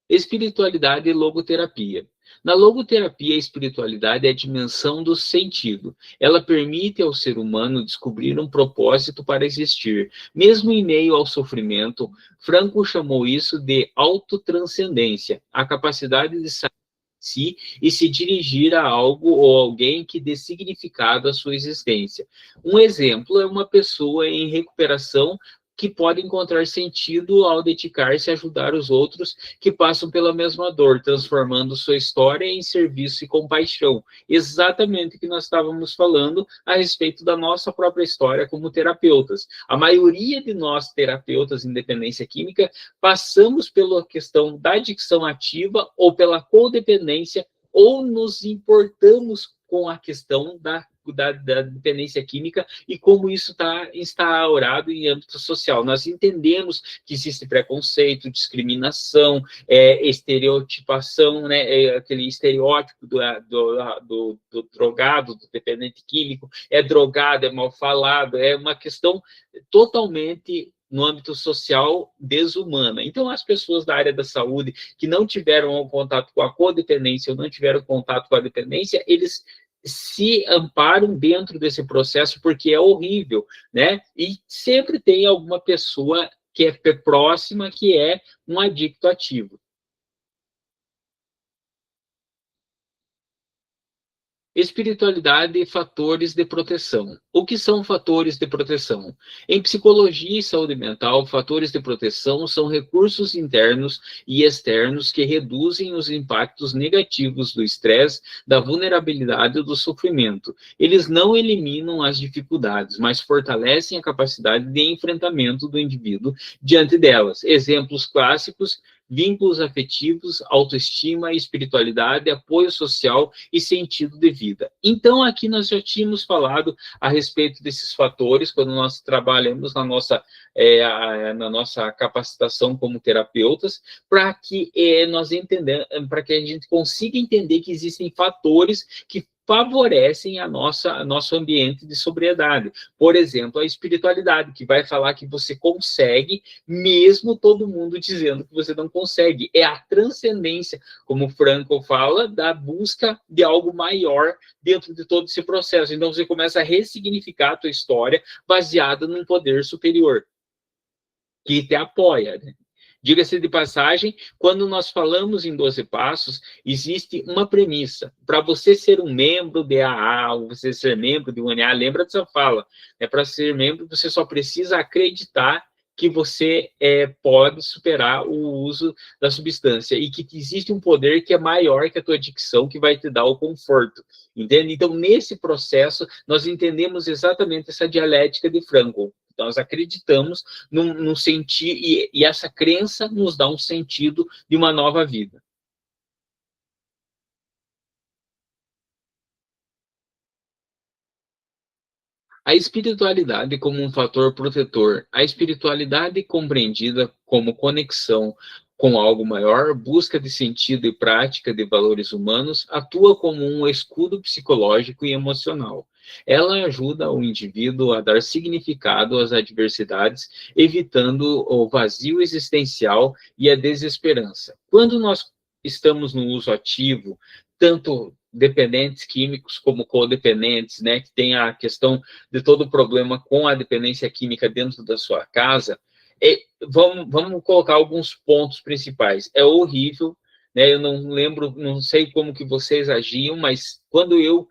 Espiritualidade e logoterapia. Na logoterapia, a espiritualidade é a dimensão do sentido. Ela permite ao ser humano descobrir um propósito para existir. Mesmo em meio ao sofrimento, Franco chamou isso de autotranscendência, a capacidade de sair de si e se dirigir a algo ou alguém que dê significado à sua existência. Um exemplo é uma pessoa em recuperação que pode encontrar sentido ao dedicar-se a ajudar os outros que passam pela mesma dor, transformando sua história em serviço e compaixão. Exatamente o que nós estávamos falando a respeito da nossa própria história como terapeutas. A maioria de nós, terapeutas em dependência química, passamos pela questão da adicção ativa ou pela codependência, ou nos importamos com a questão da dependência química e como isso está instaurado em âmbito social. Nós entendemos que existe preconceito, discriminação, estereotipação, né, aquele estereótipo do drogado, do dependente químico, é drogado, é mal falado, é uma questão totalmente no âmbito social desumana. Então, as pessoas da área da saúde que não tiveram contato com a codependência ou não tiveram contato com a dependência, eles se amparam dentro desse processo porque é horrível, né? E sempre tem alguma pessoa que é próxima que é um adicto ativo. Espiritualidade e fatores de proteção. O que são fatores de proteção? Em psicologia e saúde mental, fatores de proteção são recursos internos e externos que reduzem os impactos negativos do estresse, da vulnerabilidade e do sofrimento. Eles não eliminam as dificuldades, mas fortalecem a capacidade de enfrentamento do indivíduo diante delas. Exemplos clássicos: vínculos afetivos, autoestima, espiritualidade, apoio social e sentido de vida. Então, aqui nós já tínhamos falado a respeito desses fatores, quando nós trabalhamos na nossa capacitação como terapeutas, para que nós entendamos, para que a gente consiga entender que existem fatores que favorecem nosso ambiente de sobriedade. Por exemplo, a espiritualidade, que vai falar que você consegue, mesmo todo mundo dizendo que você não consegue. É a transcendência, como Frankl fala, da busca de algo maior dentro de todo esse processo. Então, você começa a ressignificar a tua história baseada num poder superior, que te apoia, né? Diga-se de passagem, quando nós falamos em 12 passos, existe uma premissa. Para você ser um membro de AA, ou você ser membro de UNA, lembra dessa fala, para ser membro, você só precisa acreditar que você pode superar o uso da substância e que existe um poder que é maior que a tua adicção, que vai te dar o conforto, entende? Então, nesse processo, nós entendemos exatamente essa dialética de Frankl. Nós acreditamos num sentido, e essa crença nos dá um sentido de uma nova vida. A espiritualidade como um fator protetor. A espiritualidade compreendida como conexão com algo maior, busca de sentido e prática de valores humanos, atua como um escudo psicológico e emocional. Ela ajuda o indivíduo a dar significado às adversidades, evitando o vazio existencial e a desesperança. Quando nós estamos no uso ativo, tanto dependentes químicos como codependentes, né, que tem a questão de todo o problema com a dependência química dentro da sua casa, vamos colocar alguns pontos principais. É horrível, né? Eu não lembro, não sei como que vocês agiam, mas quando eu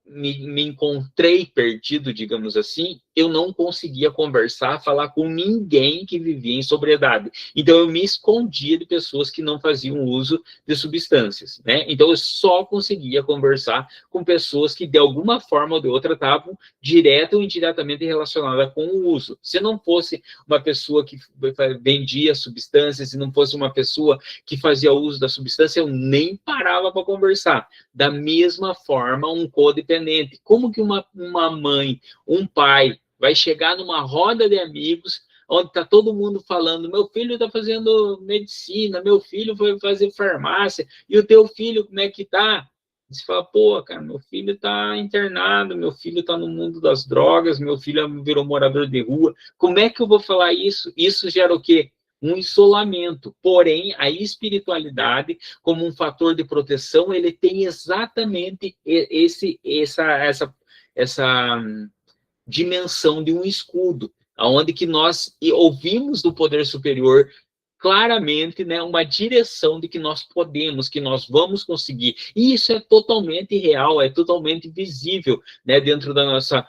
me encontrei perdido, digamos assim, eu não conseguia conversar, falar com ninguém que vivia em sobriedade. Então, eu me escondia de pessoas que não faziam uso de substâncias, né? Então, eu só conseguia conversar com pessoas que, de alguma forma ou de outra, estavam direta ou indiretamente relacionadas com o uso. Se não fosse uma pessoa que vendia substâncias, se não fosse uma pessoa que fazia uso da substância, eu nem parava para conversar. Da mesma forma, um codependente. Como que uma mãe, um pai, vai chegar numa roda de amigos onde está todo mundo falando, meu filho está fazendo medicina, meu filho foi fazer farmácia, e o teu filho, como é que está? Você fala, pô, cara, meu filho está internado, meu filho está no mundo das drogas, meu filho virou morador de rua. Como é que eu vou falar isso? Isso gera o quê? Um isolamento. Porém, a espiritualidade, como um fator de proteção, ele tem exatamente essa dimensão de um escudo, aonde que nós ouvimos do poder superior claramente, né, uma direção de que nós podemos, que nós vamos conseguir. E isso é totalmente real, é totalmente visível, né, dentro da nossa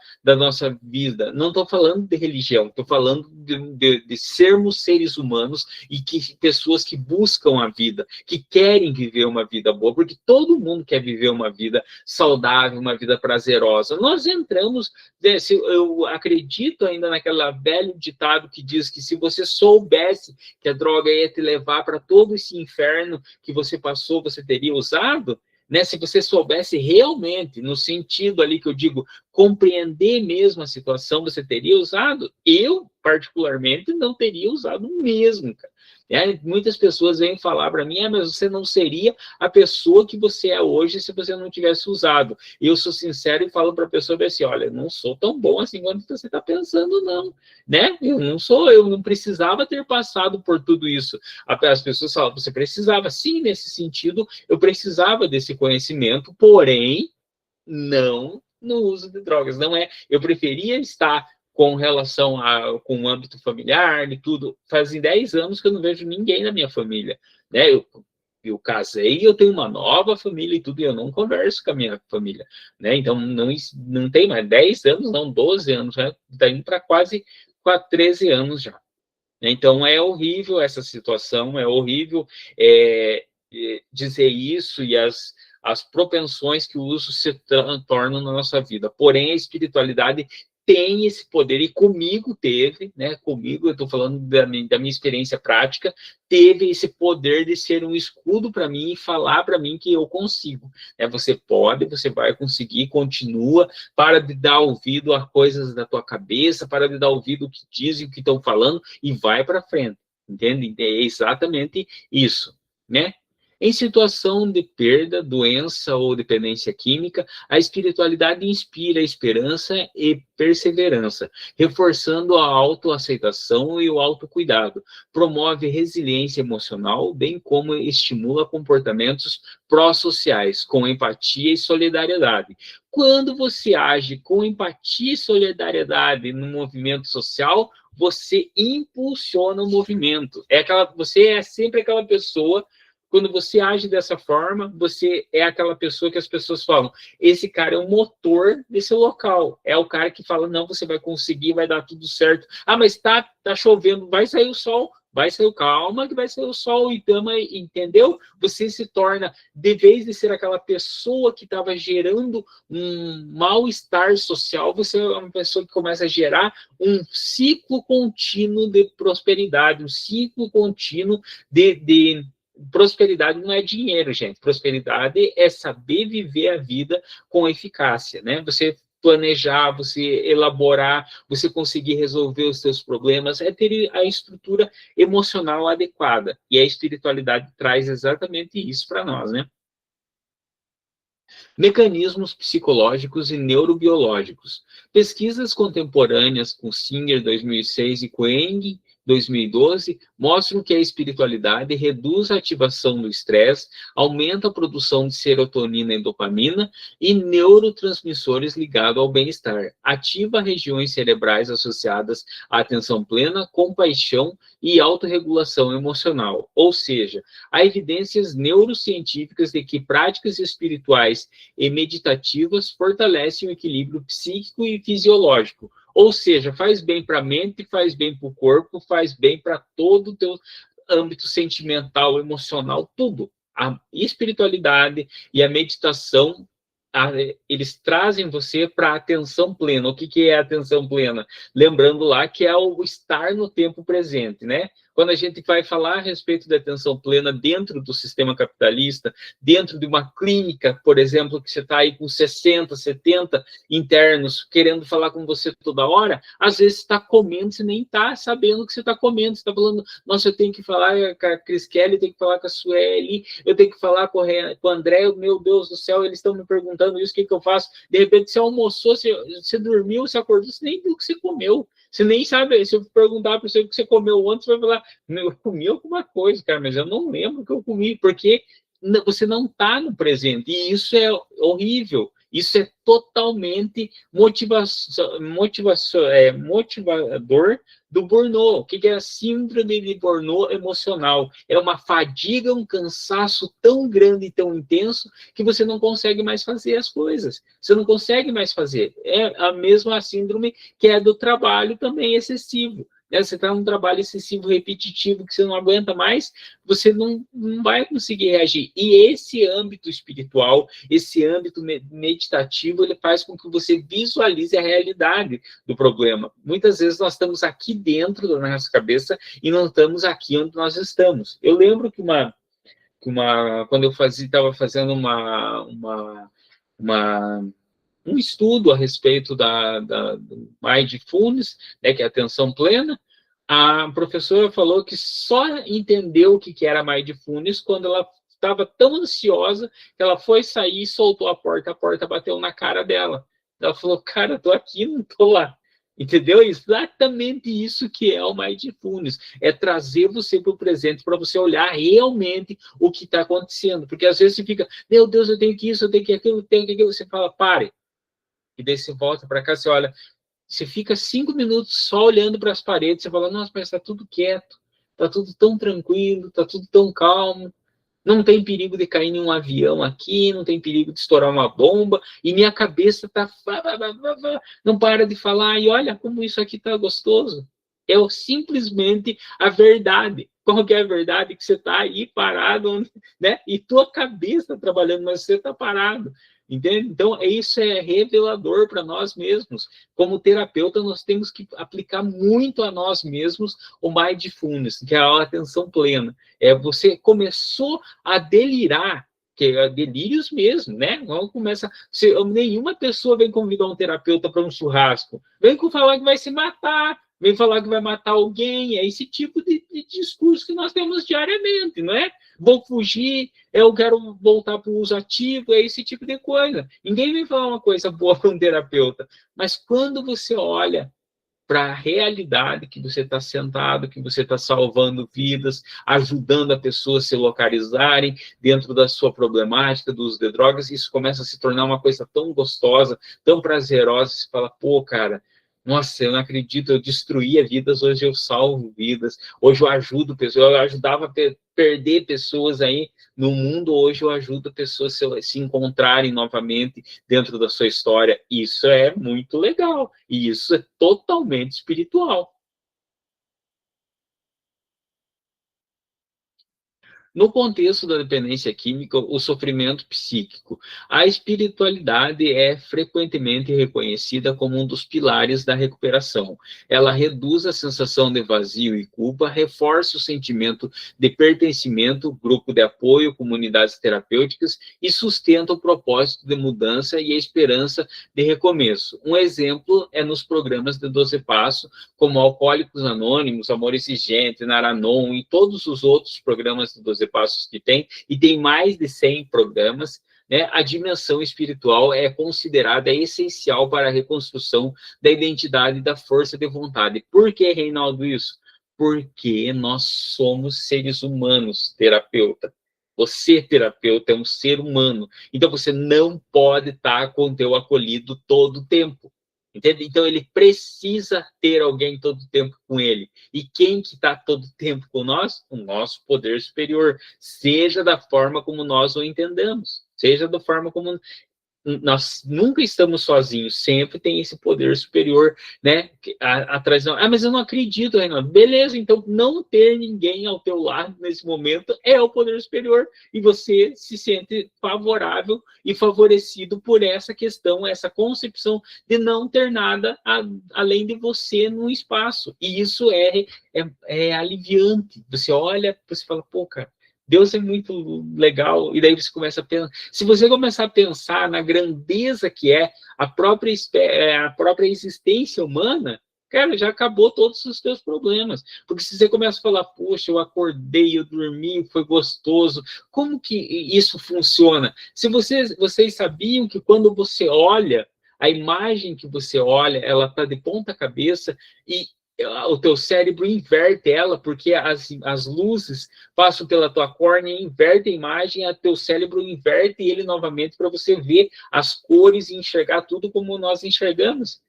vida. Não estou falando de religião, estou falando de sermos seres humanos e que pessoas que buscam a vida, que querem viver uma vida boa, porque todo mundo quer viver uma vida saudável, uma vida prazerosa. Nós entramos, eu acredito ainda naquela velho ditado que diz que se você soubesse que a droga ia te levar para todo esse inferno que você passou, você teria usado, né? Se você soubesse realmente, no sentido ali que eu digo, compreender mesmo a situação, você teria usado? Eu, particularmente, não teria usado mesmo, cara. Muitas pessoas vêm falar para mim, mas você não seria a pessoa que você é hoje se você não tivesse usado. E eu sou sincero e falo para a pessoa assim, olha, eu não sou tão bom assim quanto você está pensando, não. Né? Eu não precisava ter passado por tudo isso. As pessoas falam, você precisava, sim, nesse sentido, eu precisava desse conhecimento, porém, não no uso de drogas. Não é, eu preferia estar com relação com o âmbito familiar e tudo. Fazem 10 anos que eu não vejo ninguém na minha família. Né? Eu casei, eu tenho uma nova família e tudo, e eu não converso com a minha família. Né? Então, não tem mais 10 anos, não, 12 anos, já está indo para quase 13 anos já. Então, é horrível essa situação, é horrível dizer isso e as propensões que o uso se tornam na nossa vida. Porém, a espiritualidade tem esse poder, e comigo teve, né? Comigo, eu estou falando da minha experiência prática, teve esse poder de ser um escudo para mim e falar para mim que eu consigo. Você pode, você vai conseguir, continua, para de dar ouvido a coisas da tua cabeça, para de dar ouvido o que dizem, o que estão falando, e vai para frente, entende? É exatamente isso, né? Em situação de perda, doença ou dependência química, a espiritualidade inspira esperança e perseverança, reforçando a autoaceitação e o autocuidado. Promove resiliência emocional, bem como estimula comportamentos pró-sociais, com empatia e solidariedade. Quando você age com empatia e solidariedade no movimento social, você impulsiona o movimento. Você é sempre aquela pessoa Quando você age dessa forma, você é aquela pessoa que as pessoas falam, esse cara é o motor desse local. É o cara que fala, não, você vai conseguir, vai dar tudo certo. Ah, mas tá chovendo, vai sair o sol. Vai sair, calma, que vai sair o sol e tama, entendeu? Você se torna, de vez de ser aquela pessoa que estava gerando um mal-estar social, você é uma pessoa que começa a gerar um ciclo contínuo de prosperidade, um ciclo contínuo de prosperidade não é dinheiro, gente. Prosperidade é saber viver a vida com eficácia, né? Você planejar, você elaborar, você conseguir resolver os seus problemas, é ter a estrutura emocional adequada. E a espiritualidade traz exatamente isso para nós, né? Mecanismos psicológicos e neurobiológicos. Pesquisas contemporâneas com Singer 2006 e Coeng 2012 mostram que a espiritualidade reduz a ativação do estresse, aumenta a produção de serotonina e dopamina e neurotransmissores ligados ao bem-estar, ativa regiões cerebrais associadas à atenção plena, compaixão e autorregulação emocional. Ou seja, há evidências neurocientíficas de que práticas espirituais e meditativas fortalecem o equilíbrio psíquico e fisiológico. Ou seja, faz bem para a mente, faz bem para o corpo, faz bem para todo o teu âmbito sentimental, emocional, tudo. A espiritualidade e a meditação, eles trazem você para a atenção plena. O que é a atenção plena? Lembrando lá que é o estar no tempo presente, né? Quando a gente vai falar a respeito da atenção plena dentro do sistema capitalista, dentro de uma clínica, por exemplo, que você está aí com 60, 70 internos querendo falar com você toda hora, às vezes você está comendo, você nem está sabendo o que você está comendo, você está falando, nossa, eu tenho que falar com a Cris Kelly, eu tenho que falar com a Sueli, eu tenho que falar com o André, meu Deus do céu, eles estão me perguntando isso, o que eu faço? De repente, você almoçou, você dormiu, você acordou, você nem viu o que você comeu. Você nem sabe, se eu perguntar para você o que você comeu ontem, você vai falar, eu comi alguma coisa, cara, mas eu não lembro o que eu comi, porque você não está no presente, e isso é horrível, isso é totalmente motivador do burnout. O que é a síndrome de burnout emocional? É uma fadiga, um cansaço tão grande e tão intenso que você não consegue mais fazer as coisas. Você não consegue mais fazer. É a mesma síndrome que é do trabalho também excessivo. Você está num trabalho excessivo, repetitivo, que você não aguenta mais, você não vai conseguir reagir. E esse âmbito espiritual, esse âmbito meditativo, ele faz com que você visualize a realidade do problema. Muitas vezes nós estamos aqui dentro da nossa cabeça e não estamos aqui onde nós estamos. Eu lembro que quando eu estava fazendo um estudo a respeito do Mindfulness, né, que é a atenção plena, a professora falou que só entendeu o que era Mindfulness quando ela estava tão ansiosa que ela foi sair e soltou a porta bateu na cara dela. Ela falou, cara, eu tô aqui, não tô lá. Entendeu? Exatamente isso que é o Mindfulness. É trazer você para o presente, para você olhar realmente o que está acontecendo. Porque às vezes você fica, meu Deus, eu tenho que isso, eu tenho que aquilo, eu tenho que aquilo. Você fala, pare. E daí você volta para cá, você olha, você fica 5 minutos só olhando para as paredes, você fala, nossa, mas está tudo quieto, está tudo tão tranquilo, está tudo tão calmo, não tem perigo de cair em um avião aqui, não tem perigo de estourar uma bomba, e minha cabeça está não para de falar, e olha como isso aqui está gostoso. É simplesmente a verdade. Qual que é a verdade? Que você está aí parado, né? E tua cabeça está trabalhando, mas você está parado. Entende? Então, isso é revelador para nós mesmos. Como terapeuta, nós temos que aplicar muito a nós mesmos o Mindfulness, que é a atenção plena. Você começou a delirar, que é delírios mesmo, né? Não começa, nenhuma pessoa vem convidar um terapeuta para um churrasco. Vem falar que vai se matar, vem falar que vai matar alguém. É esse tipo de discurso que nós temos diariamente, não é? Vou fugir, eu quero voltar para o uso ativo, é esse tipo de coisa. Ninguém vem falar uma coisa boa para um terapeuta, mas quando você olha para a realidade que você está sentado, que você está salvando vidas, ajudando a pessoa a se localizarem dentro da sua problemática do uso de drogas, isso começa a se tornar uma coisa tão gostosa, tão prazerosa, você fala, pô, cara, Nossa, eu não acredito, eu destruía vidas, hoje eu salvo vidas, hoje eu ajudo pessoas, eu ajudava a perder pessoas aí no mundo, hoje eu ajudo pessoas a se encontrarem novamente dentro da sua história. Isso é muito legal, e isso é totalmente espiritual. No contexto da dependência química, o sofrimento psíquico, a espiritualidade é frequentemente reconhecida como um dos pilares da recuperação. Ela reduz a sensação de vazio e culpa, reforça o sentimento de pertencimento, grupo de apoio, comunidades terapêuticas e sustenta o propósito de mudança e a esperança de recomeço. Um exemplo é nos programas de 12 Passos, como Alcoólicos Anônimos, Amor Exigente, Naranon e todos os outros programas de 12 Passos que tem, e tem mais de 100 programas, né? A dimensão espiritual é considerada essencial para a reconstrução da identidade e da força de vontade. Por que, Reinaldo, isso? Porque nós somos seres humanos, terapeuta. Você, terapeuta, é um ser humano. Então, você não pode estar com o teu acolhido todo o tempo. Entende? Então, ele precisa ter alguém todo o tempo com ele. E quem que está todo o tempo com nós? O nosso poder superior. Seja da forma como nós o entendamos. Seja da forma como nós nunca estamos sozinhos, sempre tem esse poder superior, né, atrás. Mas eu não acredito, Reinaldo. Beleza, então não ter ninguém ao teu lado nesse momento é o poder superior, e você se sente favorável e favorecido por essa questão, essa concepção de não ter nada além de você no espaço, e isso é aliviante. Você olha, você fala, pô, cara, Deus é muito legal, e daí você começa a pensar. Se você começar a pensar na grandeza que é a própria existência humana, cara, já acabou todos os teus problemas. Porque se você começa a falar, poxa, eu acordei, eu dormi, foi gostoso, como que isso funciona? Se vocês sabiam que quando você olha, a imagem que você olha, ela está de ponta cabeça e o teu cérebro inverte ela, porque as luzes passam pela tua córnea, inverte a imagem, o teu cérebro inverte ele novamente para você ver as cores e enxergar tudo como nós enxergamos.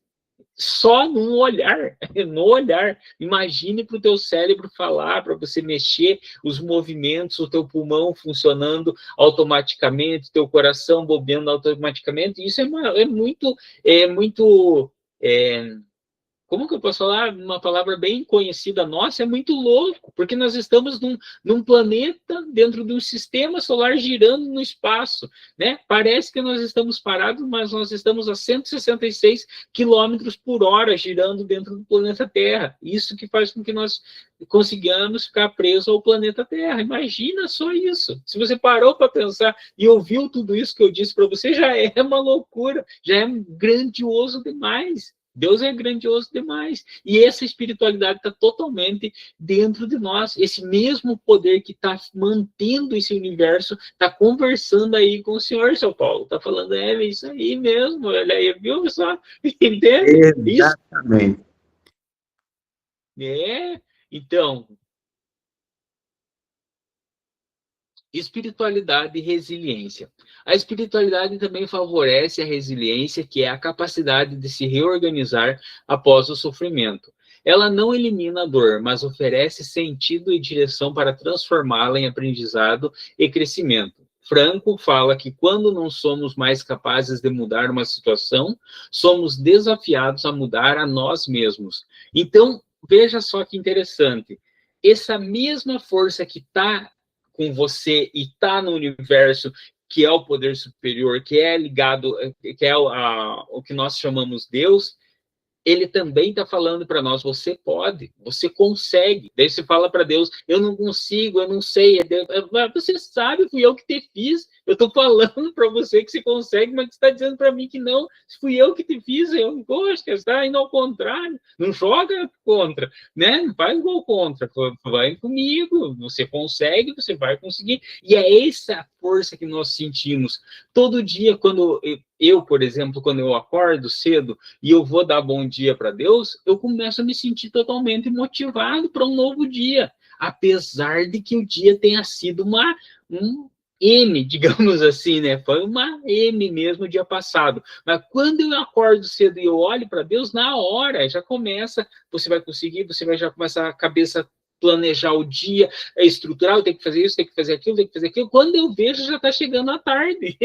Só no olhar, no olhar. Imagine para o teu cérebro falar, para você mexer os movimentos, o teu pulmão funcionando automaticamente, teu coração bobeando automaticamente. Isso é muito como que eu posso falar uma palavra bem conhecida nossa? É muito louco, porque nós estamos num planeta dentro de um sistema solar girando no espaço, né? Parece que nós estamos parados, mas nós estamos a 166 quilômetros por hora girando dentro do planeta Terra. Isso que faz com que nós consigamos ficar presos ao planeta Terra. Imagina só isso. Se você parou para pensar e ouviu tudo isso que eu disse para você, já é uma loucura, já é grandioso demais. Deus é grandioso demais. E essa espiritualidade está totalmente dentro de nós. Esse mesmo poder que está mantendo esse universo está conversando aí com o Senhor, São Paulo. Está falando, é isso aí mesmo. Olha aí, viu só? Entende? Exatamente. Então, espiritualidade e resiliência. A espiritualidade também favorece a resiliência, que é a capacidade de se reorganizar após o sofrimento. Ela não elimina a dor, mas oferece sentido e direção para transformá-la em aprendizado e crescimento. Franco fala que quando não somos mais capazes de mudar uma situação, somos desafiados a mudar a nós mesmos. Então, veja só que interessante. Essa mesma força que está com você e está no universo, que é o poder superior, que é ligado, que é o que nós chamamos Deus, ele também está falando para nós, você pode, você consegue. Daí você fala para Deus, eu não consigo, eu não sei. Você sabe, fui eu que te fiz. Eu estou falando para você que você consegue, mas você está dizendo para mim que não. Fui eu que te fiz, eu gosto, está indo ao contrário. Não joga contra, né? Não faz igual contra. Vai comigo, você consegue, você vai conseguir. E é essa força que nós sentimos. Todo dia, quando eu, por exemplo, quando eu acordo cedo, e eu vou dar bom dia para Deus, eu começo a me sentir totalmente motivado para um novo dia, apesar de que o dia tenha sido M, digamos assim, né? Foi uma M mesmo o dia passado. Mas quando eu acordo cedo e eu olho para Deus, na hora já começa, você vai conseguir, você vai já começar a cabeça planejar o dia, estruturar, eu tenho que fazer isso, tenho que fazer aquilo, tenho que fazer aquilo. Quando eu vejo, já está chegando a tarde.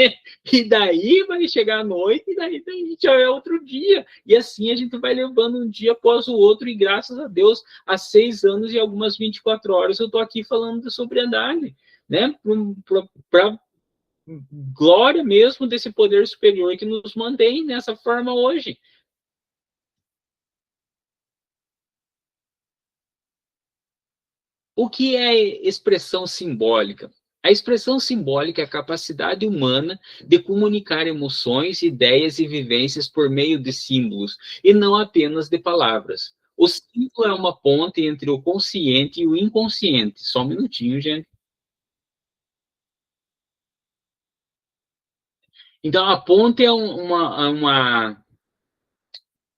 E daí vai chegar a noite, e daí a gente já é outro dia. E assim a gente vai levando um dia após o outro, e graças a Deus, há 6 anos e algumas 24 horas eu estou aqui falando de sobriedade, né? Para glória mesmo desse poder superior que nos mantém nessa forma hoje. O que é expressão simbólica? A expressão simbólica é a capacidade humana de comunicar emoções, ideias e vivências por meio de símbolos, e não apenas de palavras. O símbolo é uma ponte entre o consciente e o inconsciente. Só um minutinho, gente. Então, a ponte é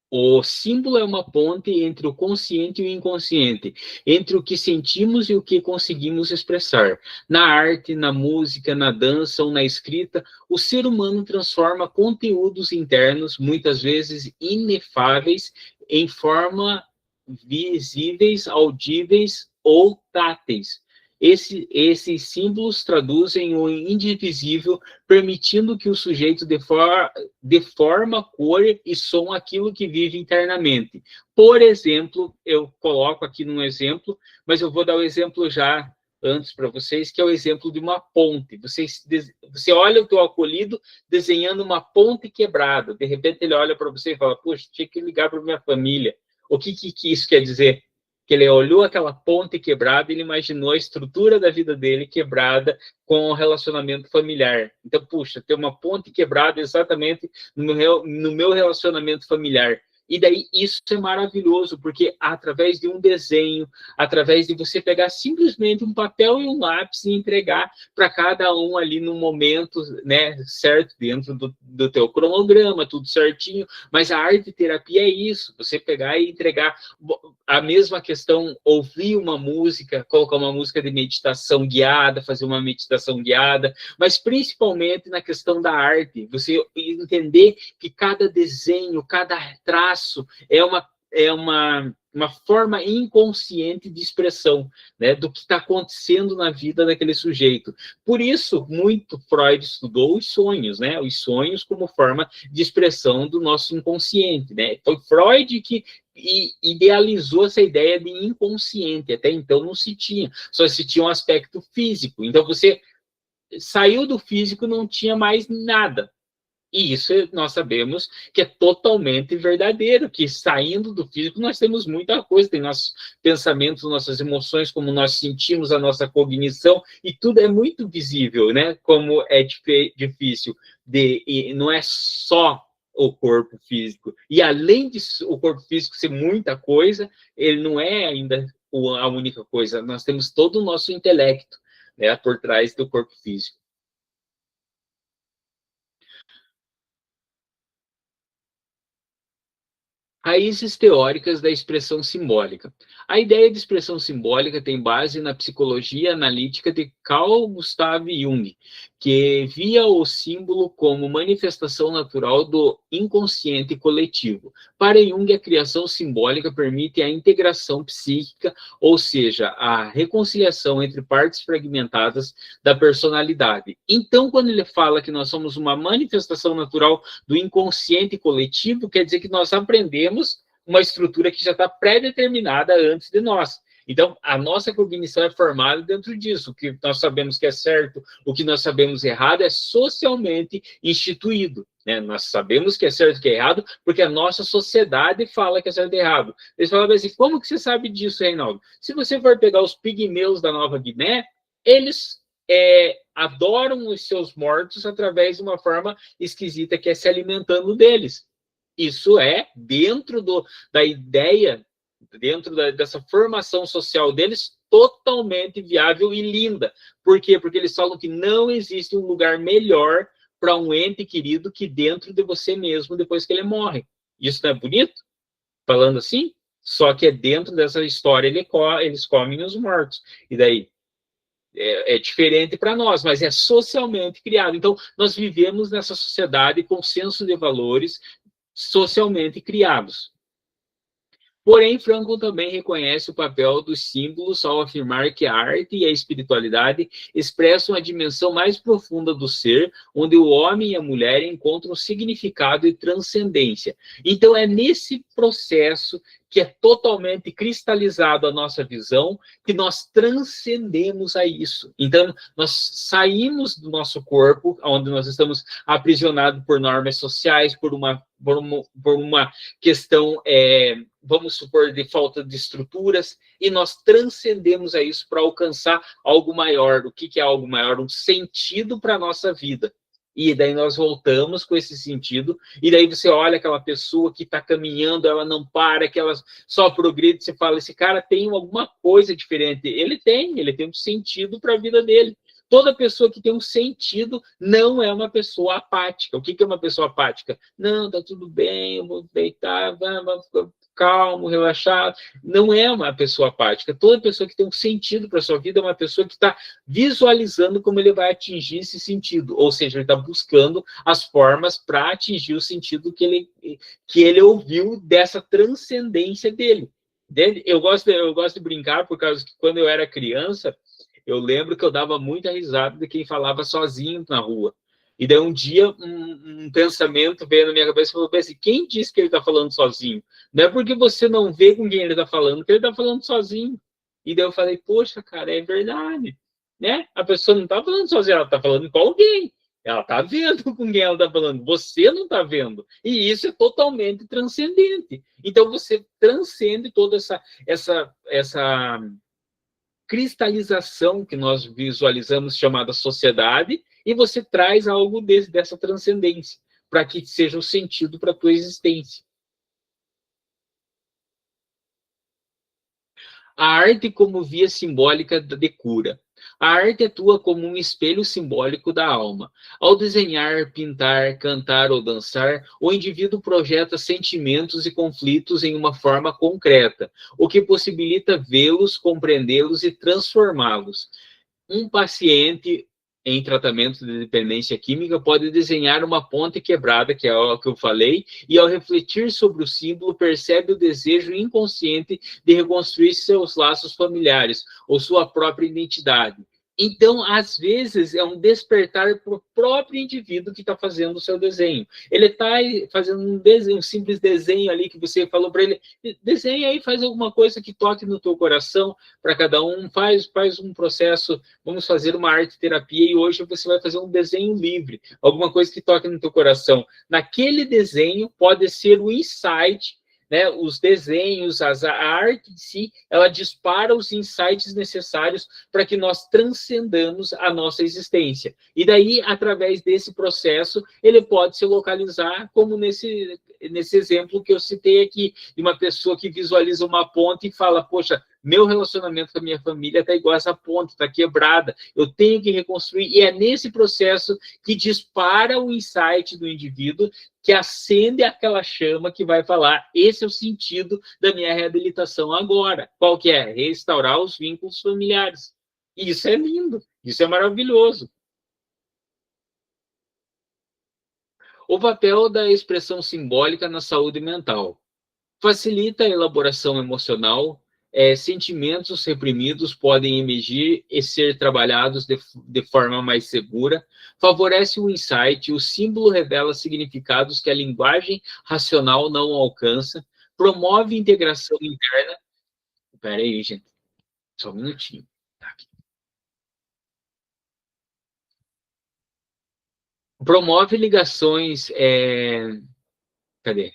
o símbolo é uma ponte entre o consciente e o inconsciente, entre o que sentimos e o que conseguimos expressar. Na arte, na música, na dança ou na escrita, o ser humano transforma conteúdos internos, muitas vezes inefáveis, em forma visíveis, audíveis ou táteis. Esses símbolos traduzem o indivisível, permitindo que o sujeito deforma cor e som aquilo que vive internamente. Por exemplo, eu coloco aqui num exemplo, mas eu vou dar o exemplo já antes para vocês, que é o exemplo de uma ponte. Você olha o teu acolhido desenhando uma ponte quebrada. De repente ele olha para você e fala, poxa, tinha que ligar para minha família. O que isso quer dizer? Que ele olhou aquela ponte quebrada e ele imaginou a estrutura da vida dele quebrada com o relacionamento familiar. Então, puxa, tem uma ponte quebrada exatamente no meu relacionamento familiar. E daí isso é maravilhoso, porque através de um desenho, através de você pegar simplesmente um papel e um lápis e entregar para cada um ali no momento, né, certo, dentro do teu cronograma, tudo certinho. Mas a arte terapia é isso, você pegar e entregar a mesma questão, ouvir uma música, colocar uma música de meditação guiada, fazer uma meditação guiada, mas principalmente na questão da arte, você entender que cada desenho, cada traço é uma forma inconsciente de expressão, né, do que está acontecendo na vida daquele sujeito. Por isso, muito Freud estudou os sonhos, né, os sonhos como forma de expressão do nosso inconsciente, né. Foi Freud que idealizou essa ideia de inconsciente. Até então não se tinha, só se tinha um aspecto físico. Então você saiu do físico, não tinha mais nada. E isso nós sabemos que é totalmente verdadeiro, que saindo do físico nós temos muita coisa, tem nossos pensamentos, nossas emoções, como nós sentimos, a nossa cognição, e tudo é muito visível, né? Como é difícil, e não é só o corpo físico. E além de o corpo físico ser muita coisa, ele não é ainda a única coisa, nós temos todo o nosso intelecto, né, por trás do corpo físico. Raízes teóricas da expressão simbólica. A ideia de expressão simbólica tem base na psicologia analítica de Carl Gustav Jung, que via o símbolo como manifestação natural do inconsciente coletivo. Para Jung, a criação simbólica permite a integração psíquica, ou seja, a reconciliação entre partes fragmentadas da personalidade. Então, quando ele fala que nós somos uma manifestação natural do inconsciente coletivo, quer dizer que nós aprendemos uma estrutura que já está pré-determinada antes de nós. Então, a nossa cognição é formada dentro disso. O que nós sabemos que é certo, o que nós sabemos errado é socialmente instituído. Né? Nós sabemos que é certo e que é errado, porque a nossa sociedade fala que é certo e errado. Eles falam assim, como que você sabe disso, Reinaldo? Se você for pegar os pigmeus da Nova Guiné, eles adoram os seus mortos através de uma forma esquisita, que é se alimentando deles. Isso é dentro da ideia, dentro dessa formação social deles, totalmente viável e linda. Por quê? Porque eles falam que não existe um lugar melhor para um ente querido que dentro de você mesmo depois que ele morre. Isso não é bonito? Falando assim? Só que é dentro dessa história eles comem os mortos. E daí? é diferente para nós, mas é socialmente criado. Então, nós vivemos nessa sociedade com senso de valores socialmente criados. Porém, Franklin também reconhece o papel dos símbolos ao afirmar que a arte e a espiritualidade expressam a dimensão mais profunda do ser, onde o homem e a mulher encontram significado e transcendência. Então, é nesse processo que é totalmente cristalizado a nossa visão, que nós transcendemos a isso. Então, nós saímos do nosso corpo, onde nós estamos aprisionados por normas sociais, por uma questão, vamos supor, de falta de estruturas, e nós transcendemos a isso para alcançar algo maior. O que é algo maior? Um sentido para a nossa vida. E daí nós voltamos com esse sentido, e daí você olha aquela pessoa que está caminhando, ela não para, que ela só progride, você fala, esse cara tem alguma coisa diferente. Ele tem um sentido para a vida dele. Toda pessoa que tem um sentido não é uma pessoa apática. O que é uma pessoa apática? Não, tá tudo bem, eu vou deitar, vamos ficar calmo, relaxado. Não é uma pessoa apática. Toda pessoa que tem um sentido para a sua vida é uma pessoa que está visualizando como ele vai atingir esse sentido. Ou seja, ele está buscando as formas para atingir o sentido que ele ouviu dessa transcendência dele. Eu gosto de brincar, por causa que quando eu era criança, eu lembro que eu dava muita risada de quem falava sozinho na rua. E daí um dia um pensamento veio na minha cabeça e falou assim, quem disse que ele está falando sozinho? Não é porque você não vê com quem ele está falando, que ele está falando sozinho. E daí eu falei, poxa, cara, é verdade. Né? A pessoa não está falando sozinha, ela está falando com alguém. Ela está vendo com quem ela está falando. Você não está vendo. E isso é totalmente transcendente. Então você transcende toda essa cristalização que nós visualizamos chamada sociedade, e você traz algo dessa transcendência, para que seja o sentido para a tua existência. A arte como via simbólica de cura. A arte atua como um espelho simbólico da alma. Ao desenhar, pintar, cantar ou dançar, o indivíduo projeta sentimentos e conflitos em uma forma concreta, o que possibilita vê-los, compreendê-los e transformá-los. Um paciente em tratamento de dependência química pode desenhar uma ponte quebrada, que é o que eu falei, e ao refletir sobre o símbolo, percebe o desejo inconsciente de reconstruir seus laços familiares ou sua própria identidade. Então, às vezes, é um despertar para o próprio indivíduo que está fazendo o seu desenho. Ele está fazendo um simples desenho ali que você falou para ele, desenha aí, faz alguma coisa que toque no teu coração, para cada um, faz um processo, vamos fazer uma arte-terapia, e hoje você vai fazer um desenho livre, alguma coisa que toque no teu coração. Naquele desenho pode ser o insight, né, os desenhos, a arte em si, ela dispara os insights necessários para que nós transcendamos a nossa existência. E daí, através desse processo, ele pode se localizar como nesse exemplo que eu citei aqui, de uma pessoa que visualiza uma ponte e fala, poxa, meu relacionamento com a minha família está igual a essa ponte, está quebrada, eu tenho que reconstruir, e é nesse processo que dispara o insight do indivíduo, que acende aquela chama que vai falar, esse é o sentido da minha reabilitação agora. Qual que é? Restaurar os vínculos familiares. E isso é lindo, isso é maravilhoso. O papel da expressão simbólica na saúde mental. Facilita a elaboração emocional, sentimentos reprimidos podem emergir e ser trabalhados de forma mais segura, favorece o insight, o símbolo revela significados que a linguagem racional não alcança, promove integração interna. Espera aí, gente, só um minutinho. Tá aqui. Promove ligações. Cadê?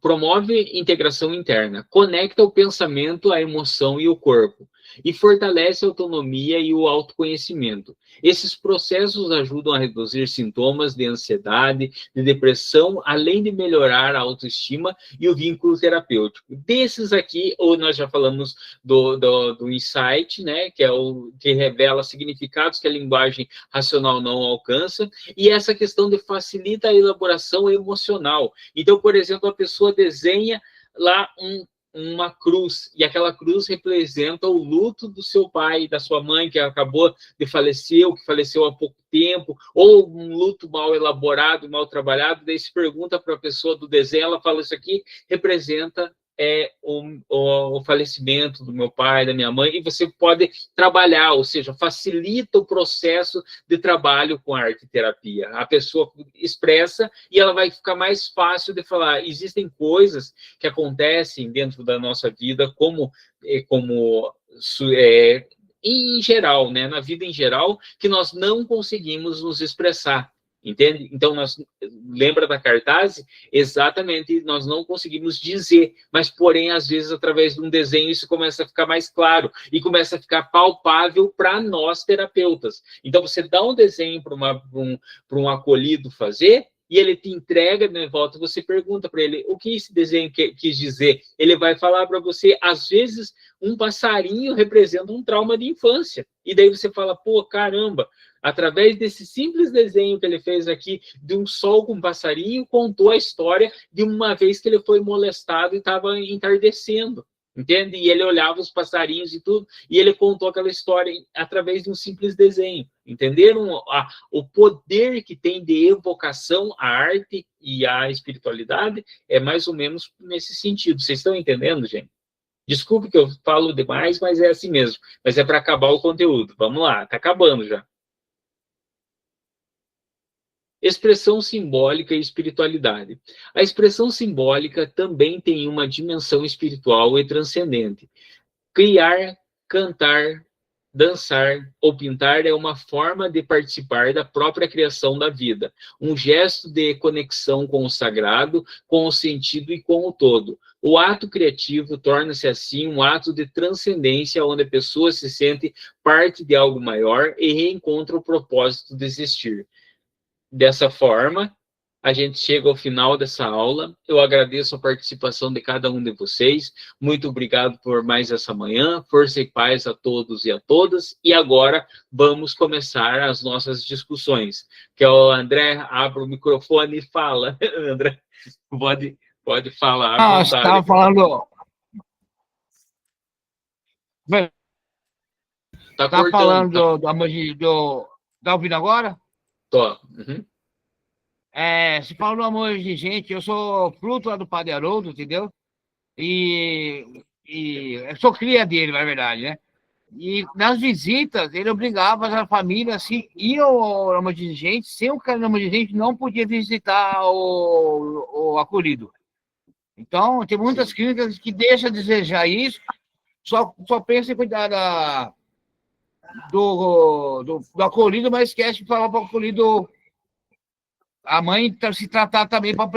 Promove integração interna, conecta o pensamento, a emoção e o corpo, e fortalece a autonomia e o autoconhecimento. Esses processos ajudam a reduzir sintomas de ansiedade, de depressão, além de melhorar a autoestima e o vínculo terapêutico. Desses aqui, ou nós já falamos do insight, né, que é o que revela significados que a linguagem racional não alcança, e essa questão de facilita a elaboração emocional. Então, por exemplo, a pessoa desenha lá uma cruz, e aquela cruz representa o luto do seu pai, da sua mãe, que acabou de falecer, ou que faleceu há pouco tempo, ou um luto mal elaborado, mal trabalhado. Daí se pergunta para a pessoa do desenho, ela fala: isso aqui representa o falecimento do meu pai, da minha mãe, e você pode trabalhar, ou seja, facilita o processo de trabalho com a arte-terapia. A pessoa expressa e ela vai ficar mais fácil de falar. Existem coisas que acontecem dentro da nossa vida, em geral, né, na vida em geral, que nós não conseguimos nos expressar. Entende? Então, lembra da cartaz? Exatamente, nós não conseguimos dizer, mas, porém, às vezes, através de um desenho, isso começa a ficar mais claro e começa a ficar palpável para nós, terapeutas. Então, você dá um desenho para um acolhido fazer, e ele te entrega de volta, você pergunta para ele o que esse desenho quis dizer. Ele vai falar para você, às vezes, um passarinho representa um trauma de infância. E daí você fala: pô, caramba, através desse simples desenho que ele fez aqui, de um sol com um passarinho, contou a história de uma vez que ele foi molestado e estava entardecendo, entende? E ele olhava os passarinhos e tudo, e ele contou aquela história através de um simples desenho. Entenderam o poder que tem de evocação a arte e a espiritualidade? É mais ou menos nesse sentido. Vocês estão entendendo, gente? Desculpe que eu falo demais, mas é assim mesmo. Mas é para acabar o conteúdo. Vamos lá, está acabando já. Expressão simbólica e espiritualidade. A expressão simbólica também tem uma dimensão espiritual e transcendente. Criar, cantar, dançar ou pintar é uma forma de participar da própria criação da vida, um gesto de conexão com o sagrado, com o sentido e com o todo. O ato criativo torna-se assim um ato de transcendência, onde a pessoa se sente parte de algo maior e reencontra o propósito de existir. Dessa forma, a gente chega ao final dessa aula. Eu agradeço a participação de cada um de vocês. Muito obrigado por mais essa manhã. Força e paz a todos e a todas. E agora vamos começar as nossas discussões. Que é o André, abre o microfone e fala. André, pode falar à vontade. Você estava falando... Tá falando do amor de... Tá ouvindo agora? Tô. Uhum. Se fala do amor de gente, eu sou fruto lá do Padre Haroldo, entendeu? E eu sou cria dele, na verdade, né? E nas visitas, ele obrigava a família, assim, ia ao amor de gente, sem o cara do amor de gente, não podia visitar o acolhido. Então, tem muitas clínicas que deixam a desejar isso, só pensa em cuidar do acolhido, mas esquece de falar para o acolhido, a mãe se tratar também para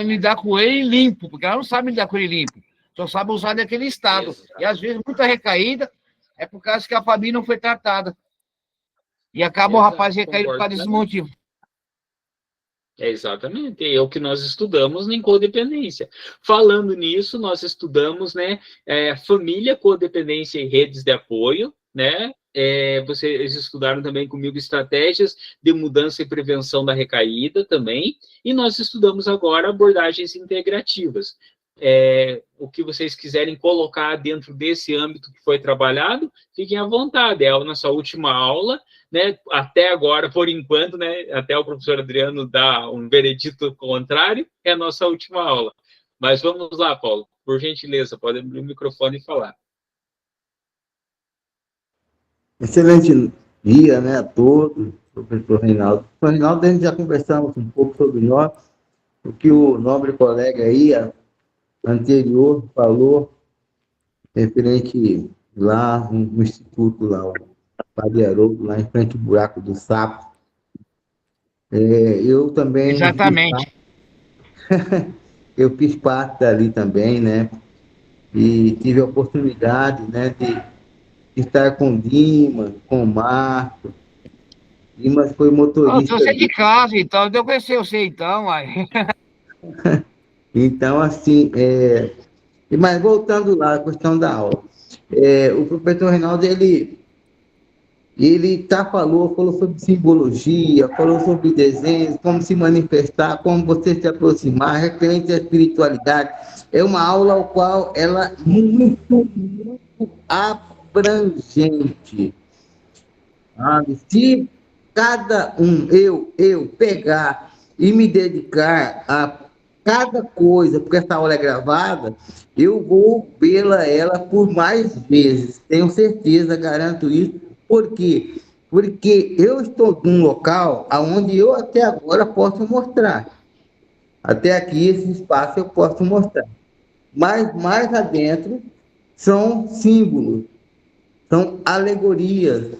lidar com ele limpo, porque ela não sabe lidar com ele limpo, só sabe usar daquele estado. E às vezes muita recaída é por causa que a família não foi tratada. E acaba o rapaz recaído por causa desse motivo. Exatamente, é o que nós estudamos em codependência. Falando nisso, nós estudamos, né, família, codependência e redes de apoio, né? Vocês estudaram também comigo estratégias de mudança e prevenção da recaída também, e nós estudamos agora abordagens integrativas. O que vocês quiserem colocar dentro desse âmbito que foi trabalhado, fiquem à vontade. É a nossa última aula, né? Até agora, por enquanto, né? Até o professor Adriano dar um veredito contrário, é a nossa última aula. Mas vamos lá, Paulo, por gentileza, pode abrir o microfone e falar. Excelente dia, né, a todos, professor Reinaldo. Professor Reinaldo, a gente já conversamos um pouco sobre nós, o que o nobre colega aí anterior falou, referente lá no instituto, lá, o Padre Haroldo, lá em frente ao Buraco do Sapo. Eu também... Exatamente. Eu fiz parte dali também, né, e tive a oportunidade, né, de estar com o Dimas, com o Marco. Dimas foi motorista. Eu sei de casa, então, eu conheci você, então. Aí. Então, assim, mas voltando lá à questão da aula, o professor Reinaldo, ele Ele falou sobre simbologia, falou sobre desenhos, como se manifestar, como você se aproximar, referente à espiritualidade. É uma aula ao qual ela é muito abrangente. Sabe? Se cada um, eu pegar e me dedicar a cada coisa, porque essa aula é gravada, eu vou vê-la ela por mais vezes, tenho certeza, garanto isso. Por quê? Porque eu estou num local onde eu até agora posso mostrar. Até aqui, esse espaço eu posso mostrar. Mas mais adentro são símbolos, são alegorias,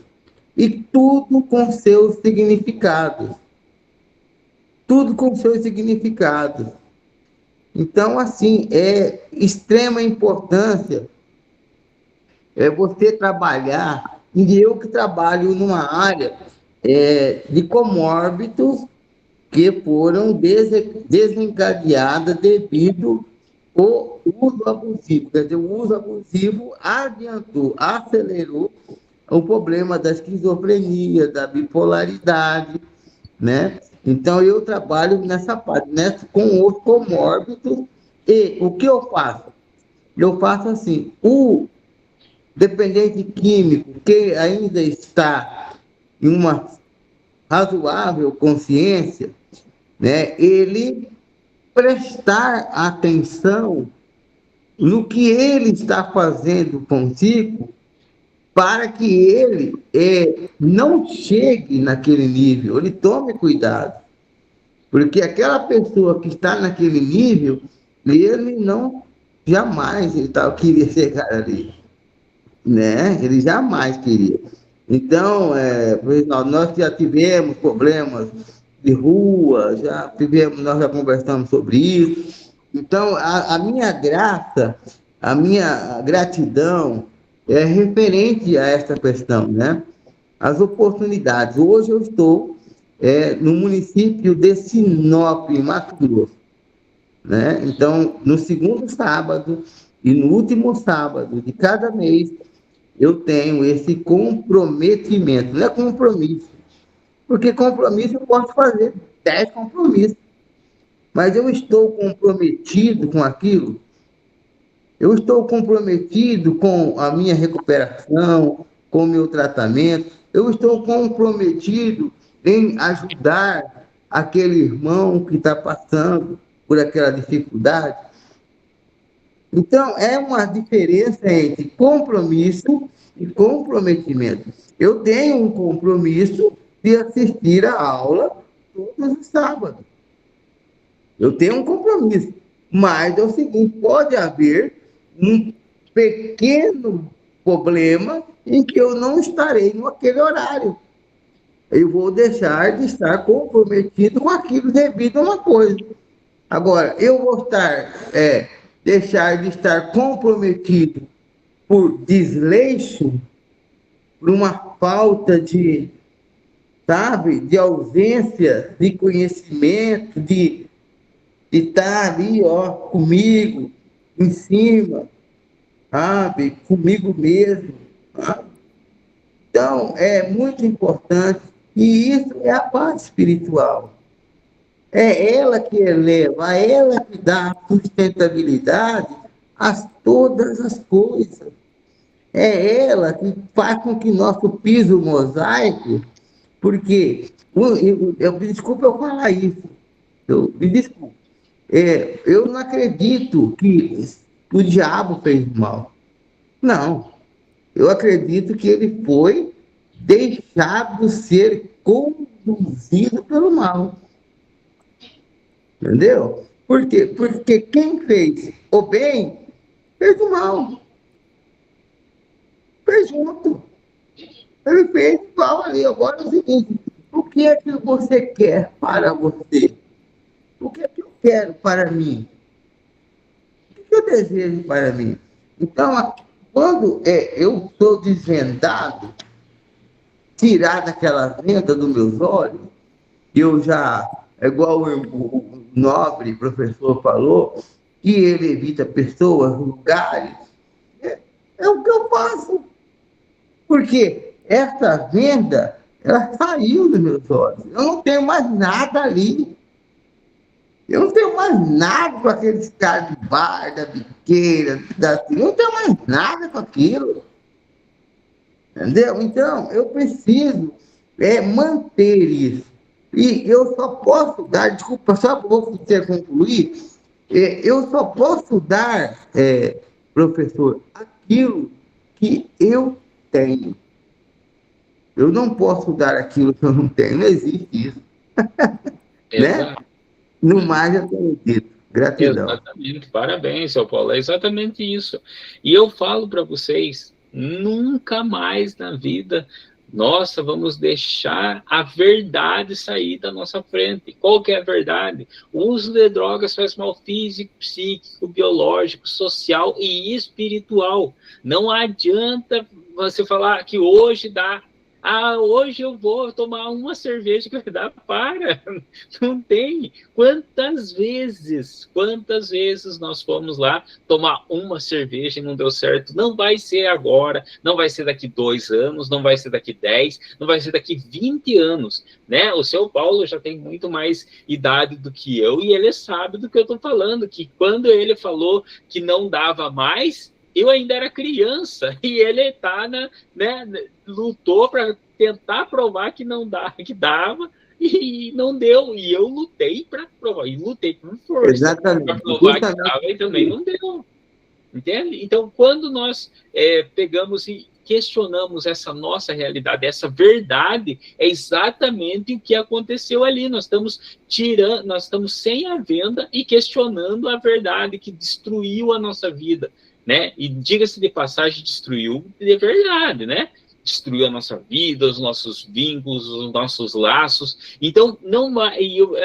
e tudo com seus significados. Tudo com seus significados. Então, assim, é extrema importância você trabalhar, e eu que trabalho numa área de comórbidos que foram desencadeadas devido ao uso abusivo. Quer dizer, o uso abusivo adiantou, acelerou o problema da esquizofrenia, da bipolaridade, né? Então, eu trabalho nessa parte, com os comórbidos, e o que eu faço? Eu faço assim, o dependente químico que ainda está em uma razoável consciência, né, ele prestar atenção no que ele está fazendo consigo, para que ele não chegue naquele nível, ele tome cuidado. Porque aquela pessoa que está naquele nível, ele não jamais queria chegar ali, né? Ele jamais queria. Então, nós já tivemos problemas de rua, nós já conversamos sobre isso. Então, a minha graça, a minha gratidão é referente a esta questão, né? As oportunidades. Hoje eu estou no município de Sinop, em Mato Grosso, né? Então, no segundo sábado e no último sábado de cada mês, eu tenho esse comprometimento. Não é compromisso, porque compromisso eu posso fazer 10 compromissos, mas eu estou comprometido com aquilo. Eu estou comprometido com a minha recuperação, com o meu tratamento. Eu estou comprometido em ajudar aquele irmão que está passando por aquela dificuldade. Então, é uma diferença entre compromisso e comprometimento. Eu tenho um compromisso de assistir a aula todos os sábados. Eu tenho um compromisso. Mas é o seguinte, pode haver um pequeno problema em que eu não estarei naquele horário. Eu vou deixar de estar comprometido com aquilo devido a uma coisa. Agora, eu vou deixar de estar comprometido por desleixo, por uma falta de ausência de conhecimento, de estar ali, comigo, em cima, comigo mesmo. Então, é muito importante, e isso é a paz espiritual. É ela que eleva, é ela que dá sustentabilidade a todas as coisas. É ela que faz com que nosso piso mosaico, porque, desculpa eu falar isso, me desculpe, eu não acredito que o diabo fez mal. Não. Eu acredito que ele foi deixado ser conduzido pelo mal. Entendeu? Por quê? Porque quem fez o bem, fez o mal. Fez junto. Ele fez igual ali. Agora é o seguinte, o que é que você quer para você? O que é que eu quero para mim? O que eu desejo para mim? Então, quando eu sou desvendado, tirar daquela venda dos meus olhos, eu já, igual o nobre professor falou, que ele evita pessoas, lugares, é o que eu faço. Porque essa venda, ela saiu dos meus olhos. Eu não tenho mais nada ali. Eu não tenho mais nada com aqueles caras de bar, da biqueira, eu não tenho mais nada com aquilo. Entendeu? Então, eu preciso manter isso. E eu só posso dar, desculpa, só para você concluir, eu só posso dar, professor, aquilo que eu tenho. Eu não posso dar aquilo que eu não tenho, não existe isso. Né? No mais, eu tenho dito. Gratidão. Exatamente, parabéns, seu Paulo, é exatamente isso. E eu falo para vocês, nunca mais na vida, nossa, vamos deixar a verdade sair da nossa frente. Qual que é a verdade? O uso de drogas faz mal físico, psíquico, biológico, social e espiritual. Não adianta você falar que hoje dá. Hoje eu vou tomar uma cerveja que vai dar. Para, não tem. Quantas vezes nós fomos lá tomar uma cerveja e não deu certo? Não vai ser agora, não vai ser daqui 2 anos, não vai ser daqui 10, não vai ser daqui 20 anos, né? O seu Paulo já tem muito mais idade do que eu e ele sabe do que eu estou falando, que quando ele falou que não dava mais, eu ainda era criança e ele lutou para tentar provar que não dá, que dava e não deu. E eu lutei para provar, e lutei com força para provar que dava e também não deu. Entende? Então, quando nós pegamos e questionamos essa nossa realidade, essa verdade, é exatamente o que aconteceu ali. Nós estamos sem a venda e questionando a verdade que destruiu a nossa vida. Né? E diga-se de passagem, destruiu de verdade, né? Destruiu a nossa vida, os nossos vínculos, os nossos laços. Então,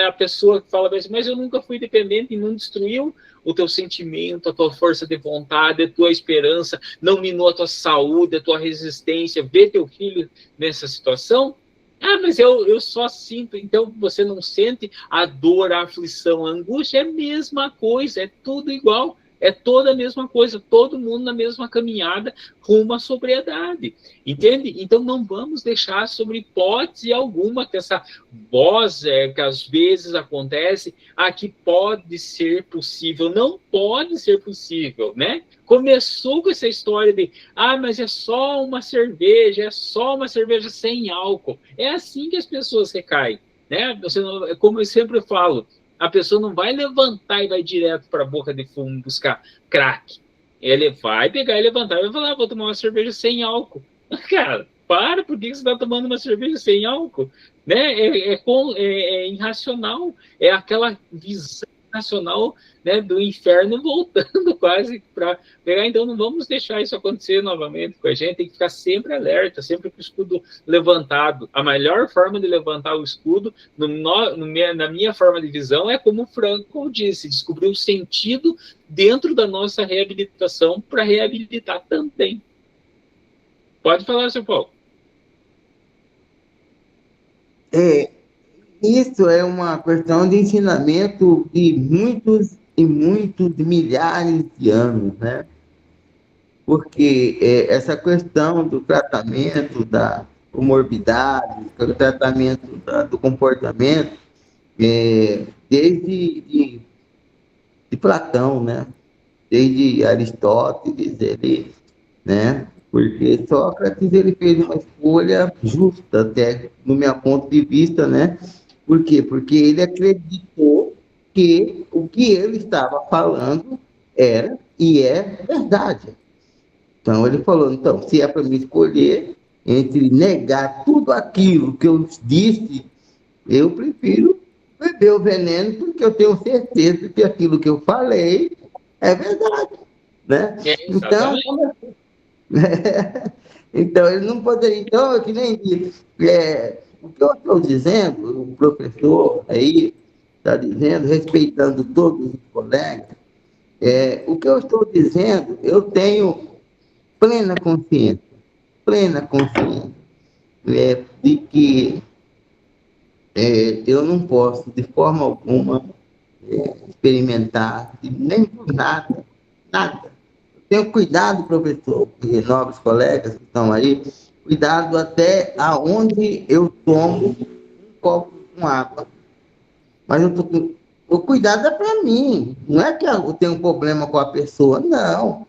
a pessoa fala assim, mas eu nunca fui dependente e não destruiu o teu sentimento, a tua força de vontade, a tua esperança, não minou a tua saúde, a tua resistência, ver teu filho nessa situação. Mas eu só sinto. Então, você não sente a dor, a aflição, a angústia, é a mesma coisa, é tudo igual. É toda a mesma coisa, todo mundo na mesma caminhada rumo à sobriedade, entende? Então não vamos deixar sobre hipótese alguma que essa voz que às vezes acontece, que pode ser possível, não pode ser possível, né? Começou com essa história de, mas é só uma cerveja sem álcool. É assim que as pessoas recaem, né? Como eu sempre falo, a pessoa não vai levantar e vai direto para a boca de fumo buscar crack. Ele vai pegar e levantar e vai falar, vou tomar uma cerveja sem álcool. Cara, por que você está tomando uma cerveja sem álcool? Né? É irracional. É aquela visão racional, né, do inferno voltando quase para pegar. Então não vamos deixar isso acontecer novamente com a gente. Tem que ficar sempre alerta, sempre com o escudo levantado. A melhor forma de levantar o escudo, na minha forma de visão, é como o Frankl disse, descobrir o sentido dentro da nossa reabilitação para reabilitar também. Pode falar, seu Paulo. Isso é uma questão de ensinamento de muitos e muitos milhares de anos, né? Porque essa questão do tratamento da comorbidade, do tratamento do comportamento, desde de Platão, né? Desde Aristóteles, né? Porque Sócrates ele fez uma escolha justa, até no meu ponto de vista, né? Por quê? Porque ele acreditou que o que ele estava falando era e é verdade. Então, ele falou, se é para me escolher entre negar tudo aquilo que eu disse, eu prefiro beber o veneno, porque eu tenho certeza que aquilo que eu falei é verdade. Né? Então, ele não poderia. Então, que nem disse, o que eu estou dizendo, o professor aí está dizendo, respeitando todos os colegas, o que eu estou dizendo, eu tenho plena consciência de que eu não posso, de forma alguma, experimentar, nem por nada. Tenho cuidado, professor, e nobres colegas que estão aí, Cuidado até aonde eu tomo um copo com água. Mas o cuidado é para mim. Não é que eu tenho um problema com a pessoa, não.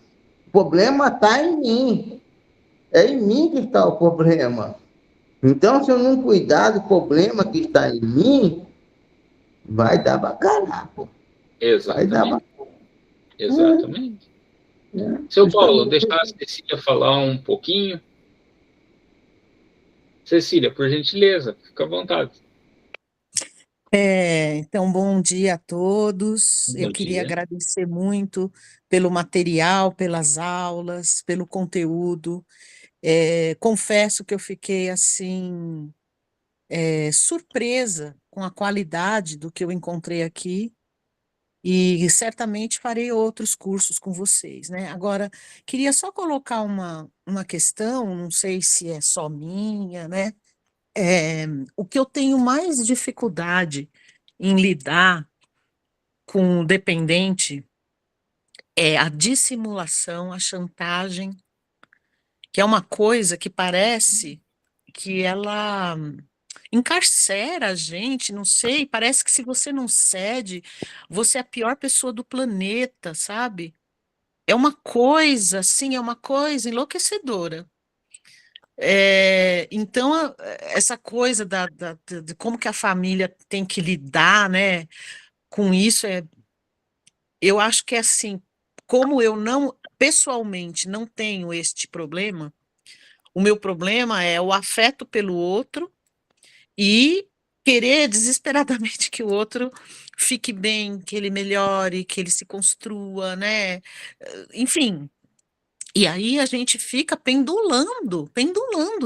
O problema está em mim. É em mim que está o problema. Então, se eu não cuidar do problema que está em mim, vai dar bacalhau. Vai dar Exatamente. bacalhau. Exatamente. Seu Paulo, deixar a Cecília falar um pouquinho. Cecília, por gentileza, fica à vontade. Então, bom dia a todos. Bom Eu queria dia. agradecer muito pelo material, pelas aulas, pelo conteúdo. Confesso que eu fiquei assim surpresa com a qualidade do que eu encontrei aqui e certamente farei outros cursos com vocês, né? Agora, queria só colocar uma questão, não sei se é só minha, né? O que eu tenho mais dificuldade em lidar com o dependente é a dissimulação, a chantagem, que é uma coisa que parece que ela encarcera a gente, não sei, parece que se você não cede, você é a pior pessoa do planeta, sabe? É uma coisa, assim, é uma coisa enlouquecedora. Então, essa coisa de como que a família tem que lidar, né, com isso, eu acho que é assim, como eu não, pessoalmente, não tenho este problema, o meu problema é o afeto pelo outro e querer desesperadamente que o outro fique bem, que ele melhore, que ele se construa, né? Enfim. E aí a gente fica pendulando,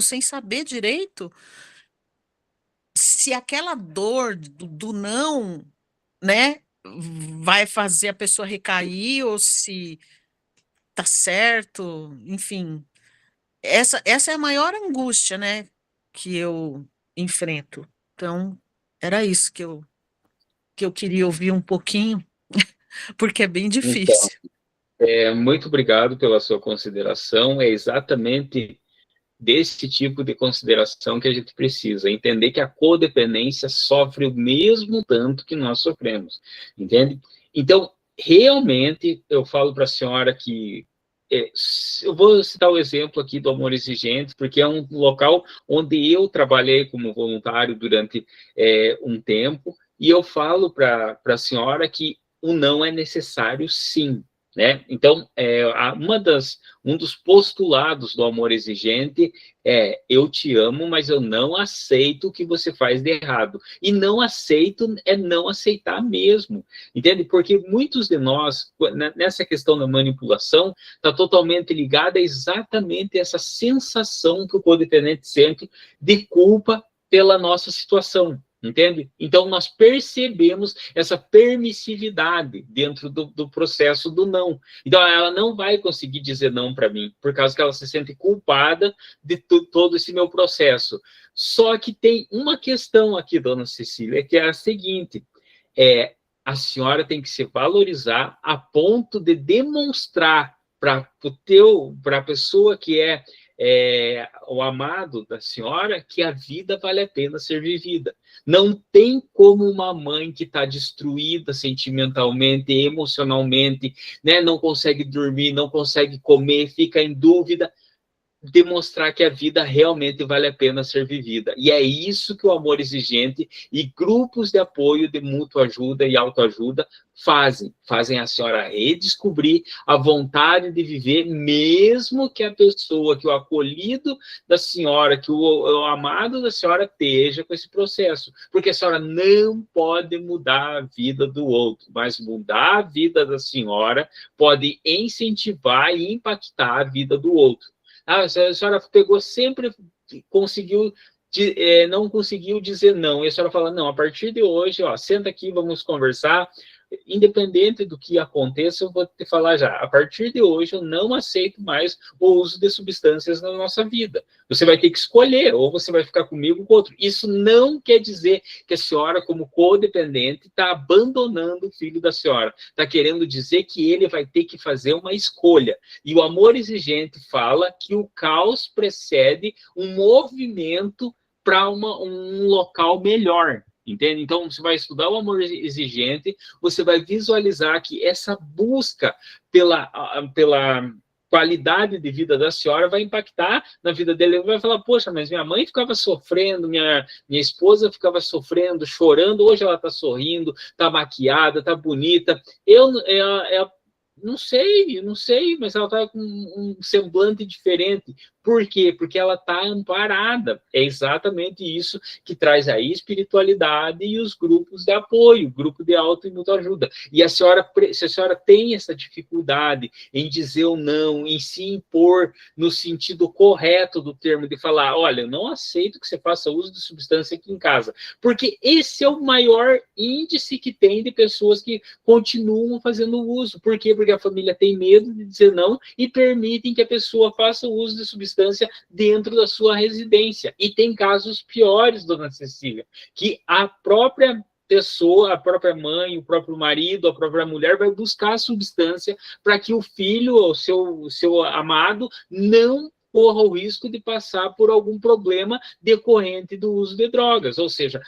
sem saber direito se aquela dor do não, né, vai fazer a pessoa recair ou se tá certo, enfim. Essa é a maior angústia, né, que eu enfrento. Então, era isso que eu queria ouvir um pouquinho, porque é bem Então, difícil. muito obrigado pela sua consideração. É exatamente desse tipo de consideração que a gente precisa. Entender que a codependência sofre o mesmo tanto que nós sofremos. Entende? Então, realmente, eu falo para a senhora que eu vou citar o exemplo aqui do Amor Exigente, porque é um local onde eu trabalhei como voluntário durante um tempo, e eu falo para a senhora que o não é necessário, sim. Né? Então, um dos postulados do amor exigente é: eu te amo, mas eu não aceito o que você faz de errado. E não aceito é não aceitar mesmo, entende? Porque muitos de nós, nessa questão da manipulação, está totalmente ligada a exatamente essa sensação que o codependente sente de culpa pela nossa situação. Entende? Então, nós percebemos essa permissividade dentro do processo do não. Então, ela não vai conseguir dizer não para mim, por causa que ela se sente culpada de todo esse meu processo. Só que tem uma questão aqui, dona Cecília, que é a seguinte: a senhora tem que se valorizar a ponto de demonstrar para a pessoa que é o amado da senhora que a vida vale a pena ser vivida. Não tem como uma mãe que está destruída sentimentalmente, emocionalmente, né, não consegue dormir, não consegue comer, fica em dúvida, demonstrar que a vida realmente vale a pena ser vivida. E é isso que o amor exigente e grupos de apoio de mútua ajuda e autoajuda fazem a senhora redescobrir a vontade de viver, mesmo que a pessoa, que o acolhido da senhora, que o amado da senhora esteja com esse processo, porque a senhora não pode mudar a vida do outro, mas mudar a vida da senhora pode incentivar e impactar a vida do outro. A senhora pegou sempre, não conseguiu dizer não. E a senhora fala: não, a partir de hoje, ó, senta aqui, vamos conversar, independente do que aconteça, eu vou te falar já, a partir de hoje eu não aceito mais o uso de substâncias na nossa vida. Você vai ter que escolher, ou você vai ficar comigo ou com outro. Isso não quer dizer que a senhora, como codependente, está abandonando o filho da senhora. Está querendo dizer que ele vai ter que fazer uma escolha. E o amor exigente fala que o caos precede um movimento para um local melhor. Entende? Então, você vai estudar o amor exigente, você vai visualizar que essa busca pela qualidade de vida da senhora vai impactar na vida dele. Ele vai falar, poxa, mas minha mãe ficava sofrendo, minha esposa ficava sofrendo, chorando, hoje ela está sorrindo, está maquiada, está bonita. Não sei, mas ela está com um semblante diferente. Por quê? Porque ela está amparada. É exatamente isso que traz a espiritualidade e os grupos de apoio, grupo de auto e muita ajuda. E se a senhora tem essa dificuldade em dizer o não, em se impor no sentido correto do termo, de falar, olha, eu não aceito que você faça uso de substância aqui em casa, porque esse é o maior índice que tem de pessoas que continuam fazendo uso. Por quê? Porque a família tem medo de dizer não e permitem que a pessoa faça o uso de substância dentro da sua residência. E tem casos piores, dona Cecília, que a própria pessoa, a própria mãe, o próprio marido, a própria mulher vai buscar a substância para que o filho, o seu amado, não corra o risco de passar por algum problema decorrente do uso de drogas. Ou seja,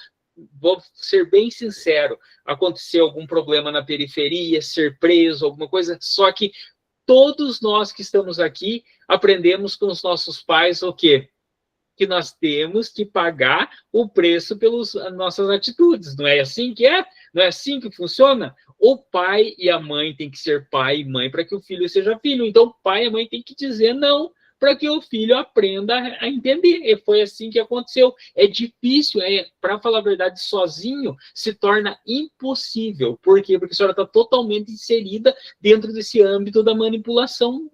vou ser bem sincero, aconteceu algum problema na periferia, ser preso, alguma coisa, só que todos nós que estamos aqui aprendemos com os nossos pais o quê? Que nós temos que pagar o preço pelas nossas atitudes. Não é assim que é? Não é assim que funciona? O pai e a mãe têm que ser pai e mãe para que o filho seja filho. Então, o pai e a mãe têm que dizer não para que o filho aprenda a entender. E foi assim que aconteceu. É difícil, para falar a verdade, sozinho se torna impossível. Por quê? Porque a senhora está totalmente inserida dentro desse âmbito da manipulação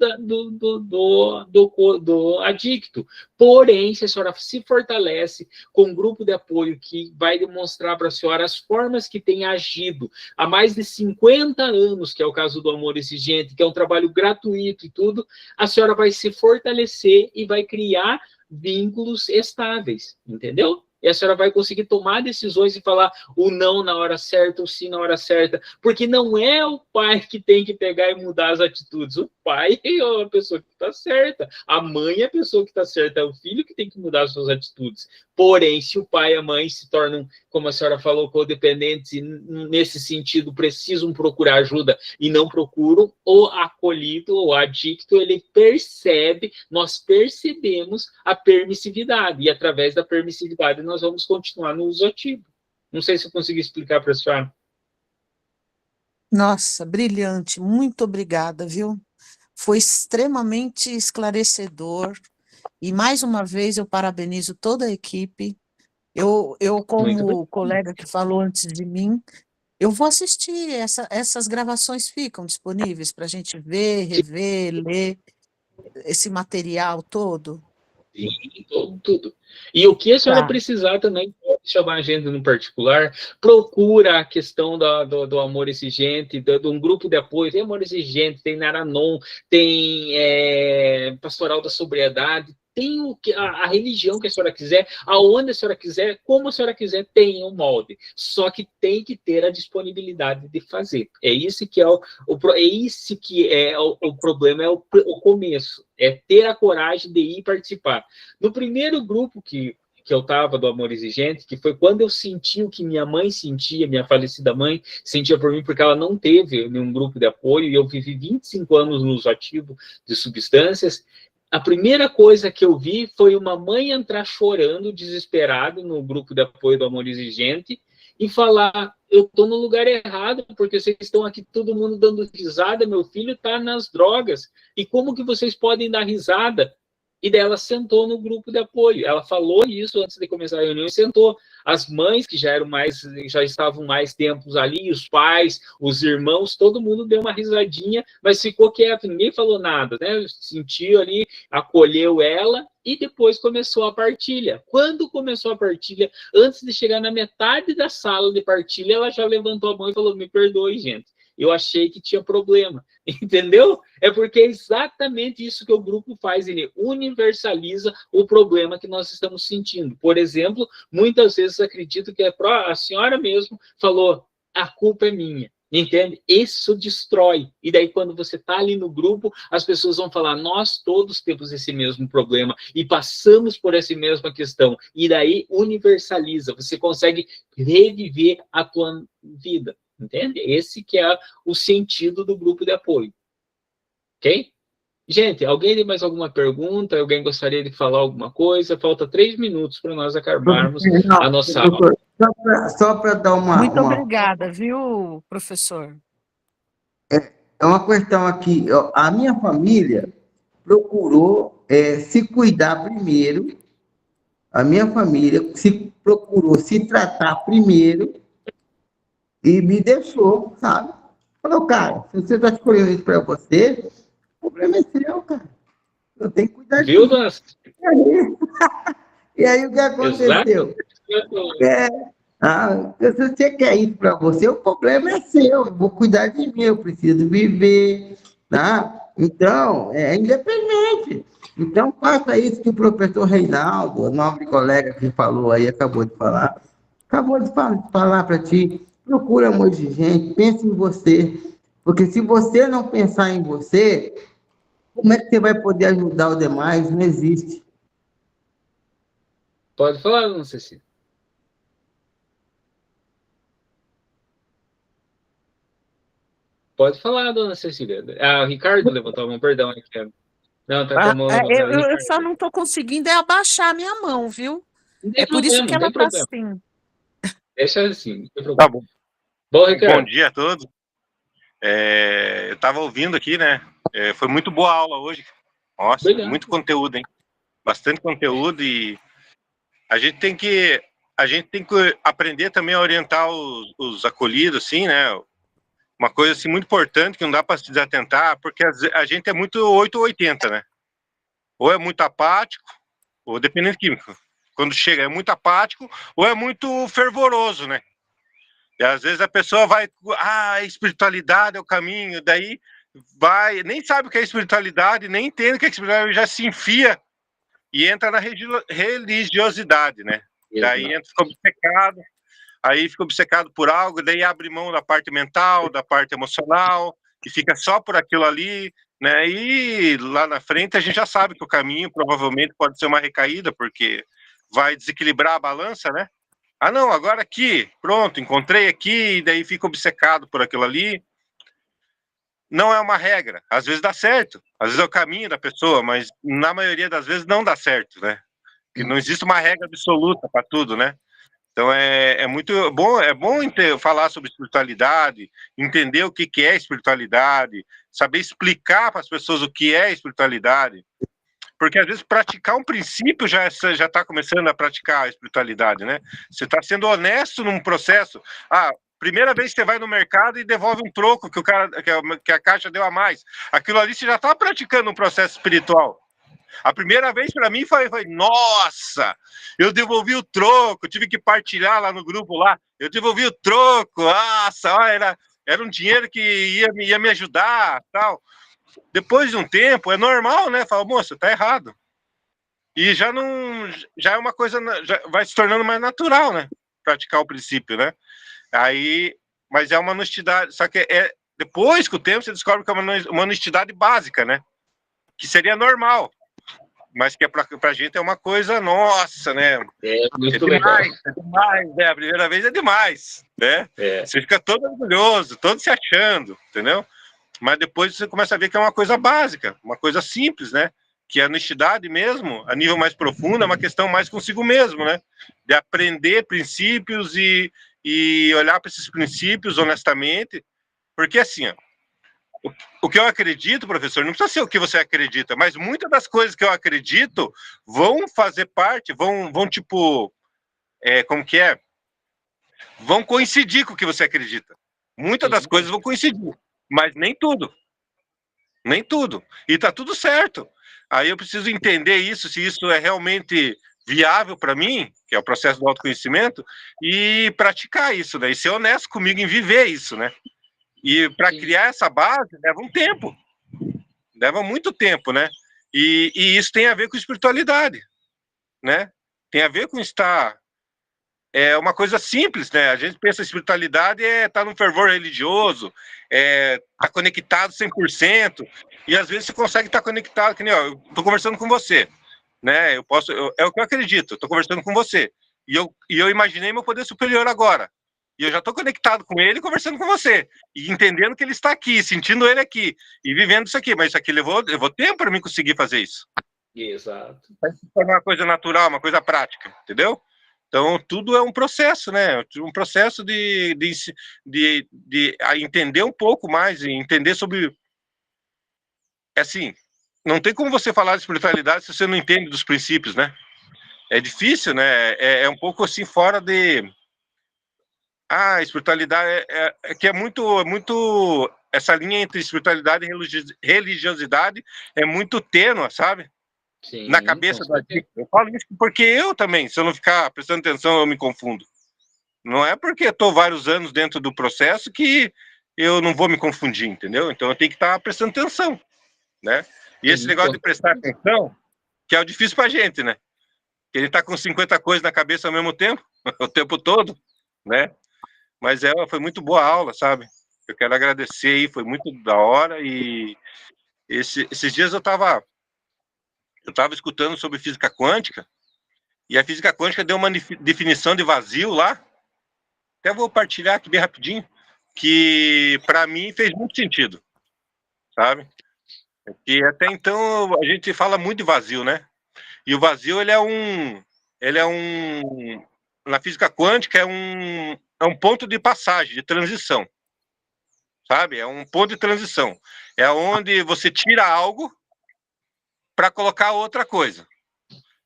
do adicto. Porém, se a senhora se fortalece com um grupo de apoio que vai demonstrar para a senhora as formas que tem agido há mais de 50 anos, que é o caso do Amor Exigente, que é um trabalho gratuito e tudo, a senhora vai se fortalecer e vai criar vínculos estáveis, entendeu? E a senhora vai conseguir tomar decisões e falar o não na hora certa, o sim na hora certa, porque não é o pai que tem que pegar e mudar as atitudes. O pai é a pessoa que está certa, a mãe é a pessoa que está certa, é o filho que tem que mudar as suas atitudes. Porém, se o pai e a mãe se tornam, como a senhora falou, codependentes e, nesse sentido, precisam procurar ajuda e não procuram, o acolhido, o adicto, ele percebe, nós percebemos a permissividade, e através da permissividade nós vamos continuar no uso ativo. Não sei se eu consegui explicar para a senhora. Nossa, brilhante, muito obrigada, viu? Foi extremamente esclarecedor. E mais uma vez eu parabenizo toda a equipe. Eu como o colega que falou antes de mim, eu vou assistir. Essas gravações ficam disponíveis para a gente ver, rever, ler esse material todo? Sim, tudo. E o que a senhora precisar também, pode chamar a gente no particular, procura a questão do amor exigente, de um grupo de apoio, tem amor exigente, tem Naranon, tem Pastoral da Sobriedade, tem a religião que a senhora quiser, aonde a senhora quiser, como a senhora quiser, tem um molde. Só que tem que ter a disponibilidade de fazer. É isso que é o problema, é o começo. É ter a coragem de ir participar. No primeiro grupo que eu estava do Amor Exigente, que foi quando eu senti o que minha mãe sentia, minha falecida mãe sentia por mim, porque ela não teve nenhum grupo de apoio, e eu vivi 25 anos no uso ativo de substâncias. A primeira coisa que eu vi foi uma mãe entrar chorando, desesperada, no grupo de apoio do Amor Exigente, e falar, eu estou no lugar errado, porque vocês estão aqui todo mundo dando risada, meu filho está nas drogas, e como que vocês podem dar risada? E daí ela sentou no grupo de apoio. Ela falou isso antes de começar a reunião e sentou. As mães que já estavam mais tempos ali, os pais, os irmãos, todo mundo deu uma risadinha, mas ficou quieto, ninguém falou nada, né? Sentiu ali, acolheu ela e depois começou a partilha. Quando começou a partilha, antes de chegar na metade da sala de partilha, ela já levantou a mão e falou: me perdoe, gente. Eu achei que tinha problema, entendeu? É porque é exatamente isso que o grupo faz, ele universaliza o problema que nós estamos sentindo. Por exemplo, muitas vezes acredito que a senhora mesmo falou, a culpa é minha, entende? Isso destrói. E daí, quando você está ali no grupo, as pessoas vão falar, nós todos temos esse mesmo problema e passamos por essa mesma questão. E daí, universaliza, você consegue reviver a tua vida. Entende? Esse que é o sentido do grupo de apoio. Ok? Gente, alguém tem mais alguma pergunta? Alguém gostaria de falar alguma coisa? Falta 3 minutos para nós acabarmos a nossa aula. Só para dar uma... Muito obrigada, viu, professor? É uma questão aqui. A minha família procurou se cuidar primeiro. A minha família procurou se tratar primeiro e me deixou, sabe? Falou, cara, se você está escolhendo isso para você, o problema é seu, cara. Eu tenho que cuidar disso. Viu, dona? E aí o que aconteceu? Se você quer isso para você, o problema é seu. Eu vou cuidar de mim, eu preciso viver, tá? Então, é independente. Então, faça isso que o professor Reinaldo, o nobre colega que falou aí, acabou de falar para ti. Procura amor de gente, pense em você. Porque se você não pensar em você, como é que você vai poder ajudar os demais? Não existe. Pode falar, dona Cecília. Pode falar, dona Cecília. O Ricardo levantou a mão, perdão. Não, tá com a mão levantada. Eu só não estou conseguindo abaixar a minha mão, viu? É por isso que ela está assim. Deixa assim, não tem problema. Tá bom. Bom, Ricardo. Bom dia a todos. Eu estava ouvindo aqui, né? Foi muito boa a aula hoje. Nossa, Obrigado. Muito conteúdo, hein? Bastante conteúdo e a gente tem que aprender também a orientar os acolhidos, assim, né? Uma coisa assim muito importante que não dá para se desatentar, porque a gente é muito 8 ou 80, né? Ou é muito apático, ou dependendo do químico. Quando chega é muito apático, ou é muito fervoroso, né? E às vezes a pessoa vai, a espiritualidade é o caminho, daí vai, nem sabe o que é espiritualidade, nem entende o que é espiritualidade, já se enfia e entra na religiosidade, né? Daí fica obcecado, aí fica obcecado por algo, daí abre mão da parte mental, da parte emocional, e fica só por aquilo ali, né? E lá na frente a gente já sabe que o caminho provavelmente pode ser uma recaída, porque vai desequilibrar a balança, né? Ah, não, agora aqui, pronto, encontrei aqui, e daí fica obcecado por aquilo ali. Não é uma regra, às vezes dá certo, às vezes é o caminho da pessoa, mas na maioria das vezes não dá certo, né? Porque não existe uma regra absoluta para tudo, né? Então é muito bom, falar sobre espiritualidade, entender o que é espiritualidade, saber explicar para as pessoas o que é espiritualidade, porque às vezes praticar um princípio já está começando a praticar a espiritualidade, né? Você está sendo honesto num processo. Primeira vez que você vai no mercado e devolve um troco que a caixa deu a mais. Aquilo ali você já está praticando um processo espiritual. A primeira vez para mim foi, nossa, eu devolvi o troco, tive que partilhar lá no grupo lá, eu devolvi o troco, nossa, era um dinheiro que ia me ajudar, tal. Depois de um tempo, é normal, né? Fala, moça, tá errado. E já é uma coisa, já vai se tornando mais natural, né? Praticar o princípio, né? Mas é uma honestidade, só que depois com o tempo você descobre que é uma honestidade básica, né? Que seria normal, mas que pra gente é uma coisa nossa, né? Muito legal. É demais, né? A primeira vez é demais, né? Você fica todo orgulhoso, todo se achando, entendeu? Mas depois você começa a ver que é uma coisa básica, uma coisa simples, né? Que a honestidade mesmo, a nível mais profundo, é uma questão mais consigo mesmo, né? De aprender princípios e olhar para esses princípios honestamente, porque assim, ó, o que eu acredito, professor, não precisa ser o que você acredita, mas muitas das coisas que eu acredito vão fazer parte, vão tipo, como que é? Vão coincidir com o que você acredita. Muitas das coisas vão coincidir, mas nem tudo. Nem tudo. E tá tudo certo. Aí eu preciso entender isso, se isso é realmente viável para mim, que é o processo do autoconhecimento, e praticar isso, né? E ser honesto comigo em viver isso, né? E para criar essa base, leva um tempo. Leva muito tempo, né? E isso tem a ver com espiritualidade, né? Tem a ver com estar... É uma coisa simples, né? A gente pensa em espiritualidade estar num fervor religioso, tá conectado 100%, e às vezes você consegue estar conectado, que nem eu tô conversando com você, né? É o que eu acredito, eu tô conversando com você, e eu imaginei meu poder superior agora, e eu já tô conectado com ele, conversando com você, e entendendo que ele está aqui, sentindo ele aqui, e vivendo isso aqui, mas isso aqui levou tempo para mim conseguir fazer isso. Exato. Vai se tornar uma coisa natural, uma coisa prática, entendeu? Então, tudo é um processo, né? Um processo de entender um pouco mais, e entender sobre... Assim, não tem como você falar de espiritualidade se você não entende dos princípios, né? É difícil, né? É um pouco assim, fora de... espiritualidade que é muito... Essa linha entre espiritualidade e religiosidade é muito tênue, sabe? Sim, Na cabeça da gente. Eu falo isso porque eu também, se eu não ficar prestando atenção, eu me confundo. Não é porque eu estou vários anos dentro do processo que eu não vou me confundir, entendeu? Então eu tenho que estar prestando atenção, né? E esse negócio de prestar atenção, que é o difícil pra gente, né? Porque ele tá com 50 coisas na cabeça ao mesmo tempo, o tempo todo, né? Mas foi muito boa a aula, sabe? Eu quero agradecer aí, foi muito da hora, e esses dias eu tava escutando sobre física quântica, e a física quântica deu uma definição de vazio lá, até vou partilhar aqui bem rapidinho, que para mim fez muito sentido, sabe? E até então a gente fala muito de vazio, né? E o vazio, ele é um, na física quântica, é um ponto de passagem, de transição, sabe? É um ponto de transição. É onde você tira algo para colocar outra coisa.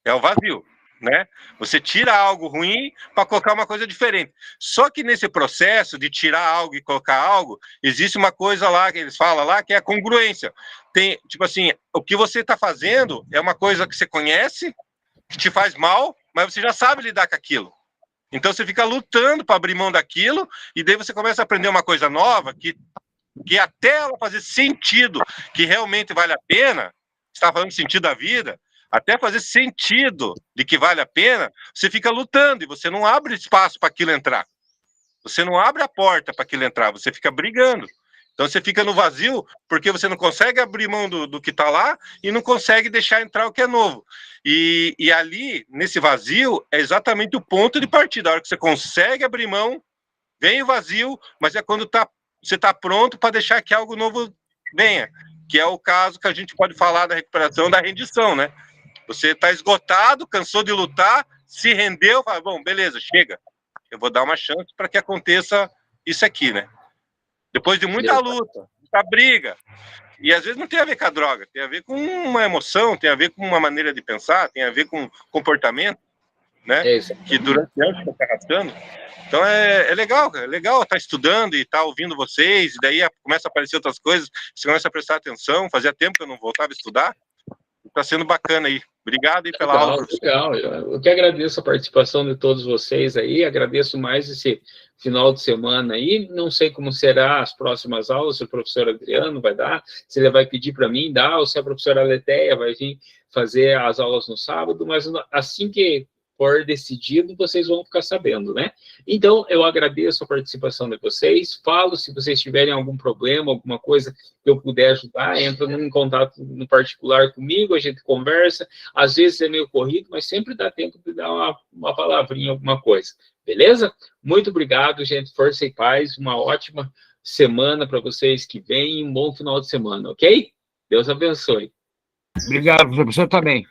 É o vazio, né? Você tira algo ruim para colocar uma coisa diferente. Só que nesse processo de tirar algo e colocar algo, existe uma coisa lá que eles falam lá, que é a congruência. Tem, tipo assim, o que você está fazendo é uma coisa que você conhece, que te faz mal, mas você já sabe lidar com aquilo. Então você fica lutando para abrir mão daquilo, e daí você começa a aprender uma coisa nova, que até ela fazer sentido, que realmente vale a pena, você está falando de sentido da vida, até fazer sentido de que vale a pena, você fica lutando, e você não abre espaço para aquilo entrar. Você não abre a porta para aquilo entrar, você fica brigando. Então você fica no vazio, porque você não consegue abrir mão do que está lá, e não consegue deixar entrar o que é novo. E ali, nesse vazio, é exatamente o ponto de partida. A hora que você consegue abrir mão, vem o vazio, mas é quando você está pronto para deixar que algo novo venha. Que é o caso que a gente pode falar da recuperação, da rendição, né? Você está esgotado, cansou de lutar, se rendeu, fala, bom, beleza, chega. Eu vou dar uma chance para que aconteça isso aqui, né? Depois de muita luta, muita briga. E às vezes não tem a ver com a droga, tem a ver com uma emoção, tem a ver com uma maneira de pensar, tem a ver com comportamento, né? Que durante anos você está arrastando. Então é legal estar estudando e estar ouvindo vocês, e daí começa a aparecer outras coisas, você começa a prestar atenção. Fazia tempo que eu não voltava a estudar. Está sendo bacana aí. Obrigado aí pela aula, professor. Legal. Eu que agradeço a participação de todos vocês aí, agradeço mais esse final de semana aí. Não sei como será as próximas aulas, se o professor Adriano vai dar, se ele vai pedir para mim dar, ou se a professora Letéia vai vir fazer as aulas no sábado, mas assim que for decidido, vocês vão ficar sabendo, né? Então, eu agradeço a participação de vocês, falo se vocês tiverem algum problema, alguma coisa que eu puder ajudar, entra em contato no particular comigo, a gente conversa, às vezes é meio corrido, mas sempre dá tempo de dar uma palavrinha, alguma coisa, beleza? Muito obrigado, gente, força e paz, uma ótima semana para vocês que vem, um bom final de semana, ok? Deus abençoe. Obrigado, professor, também.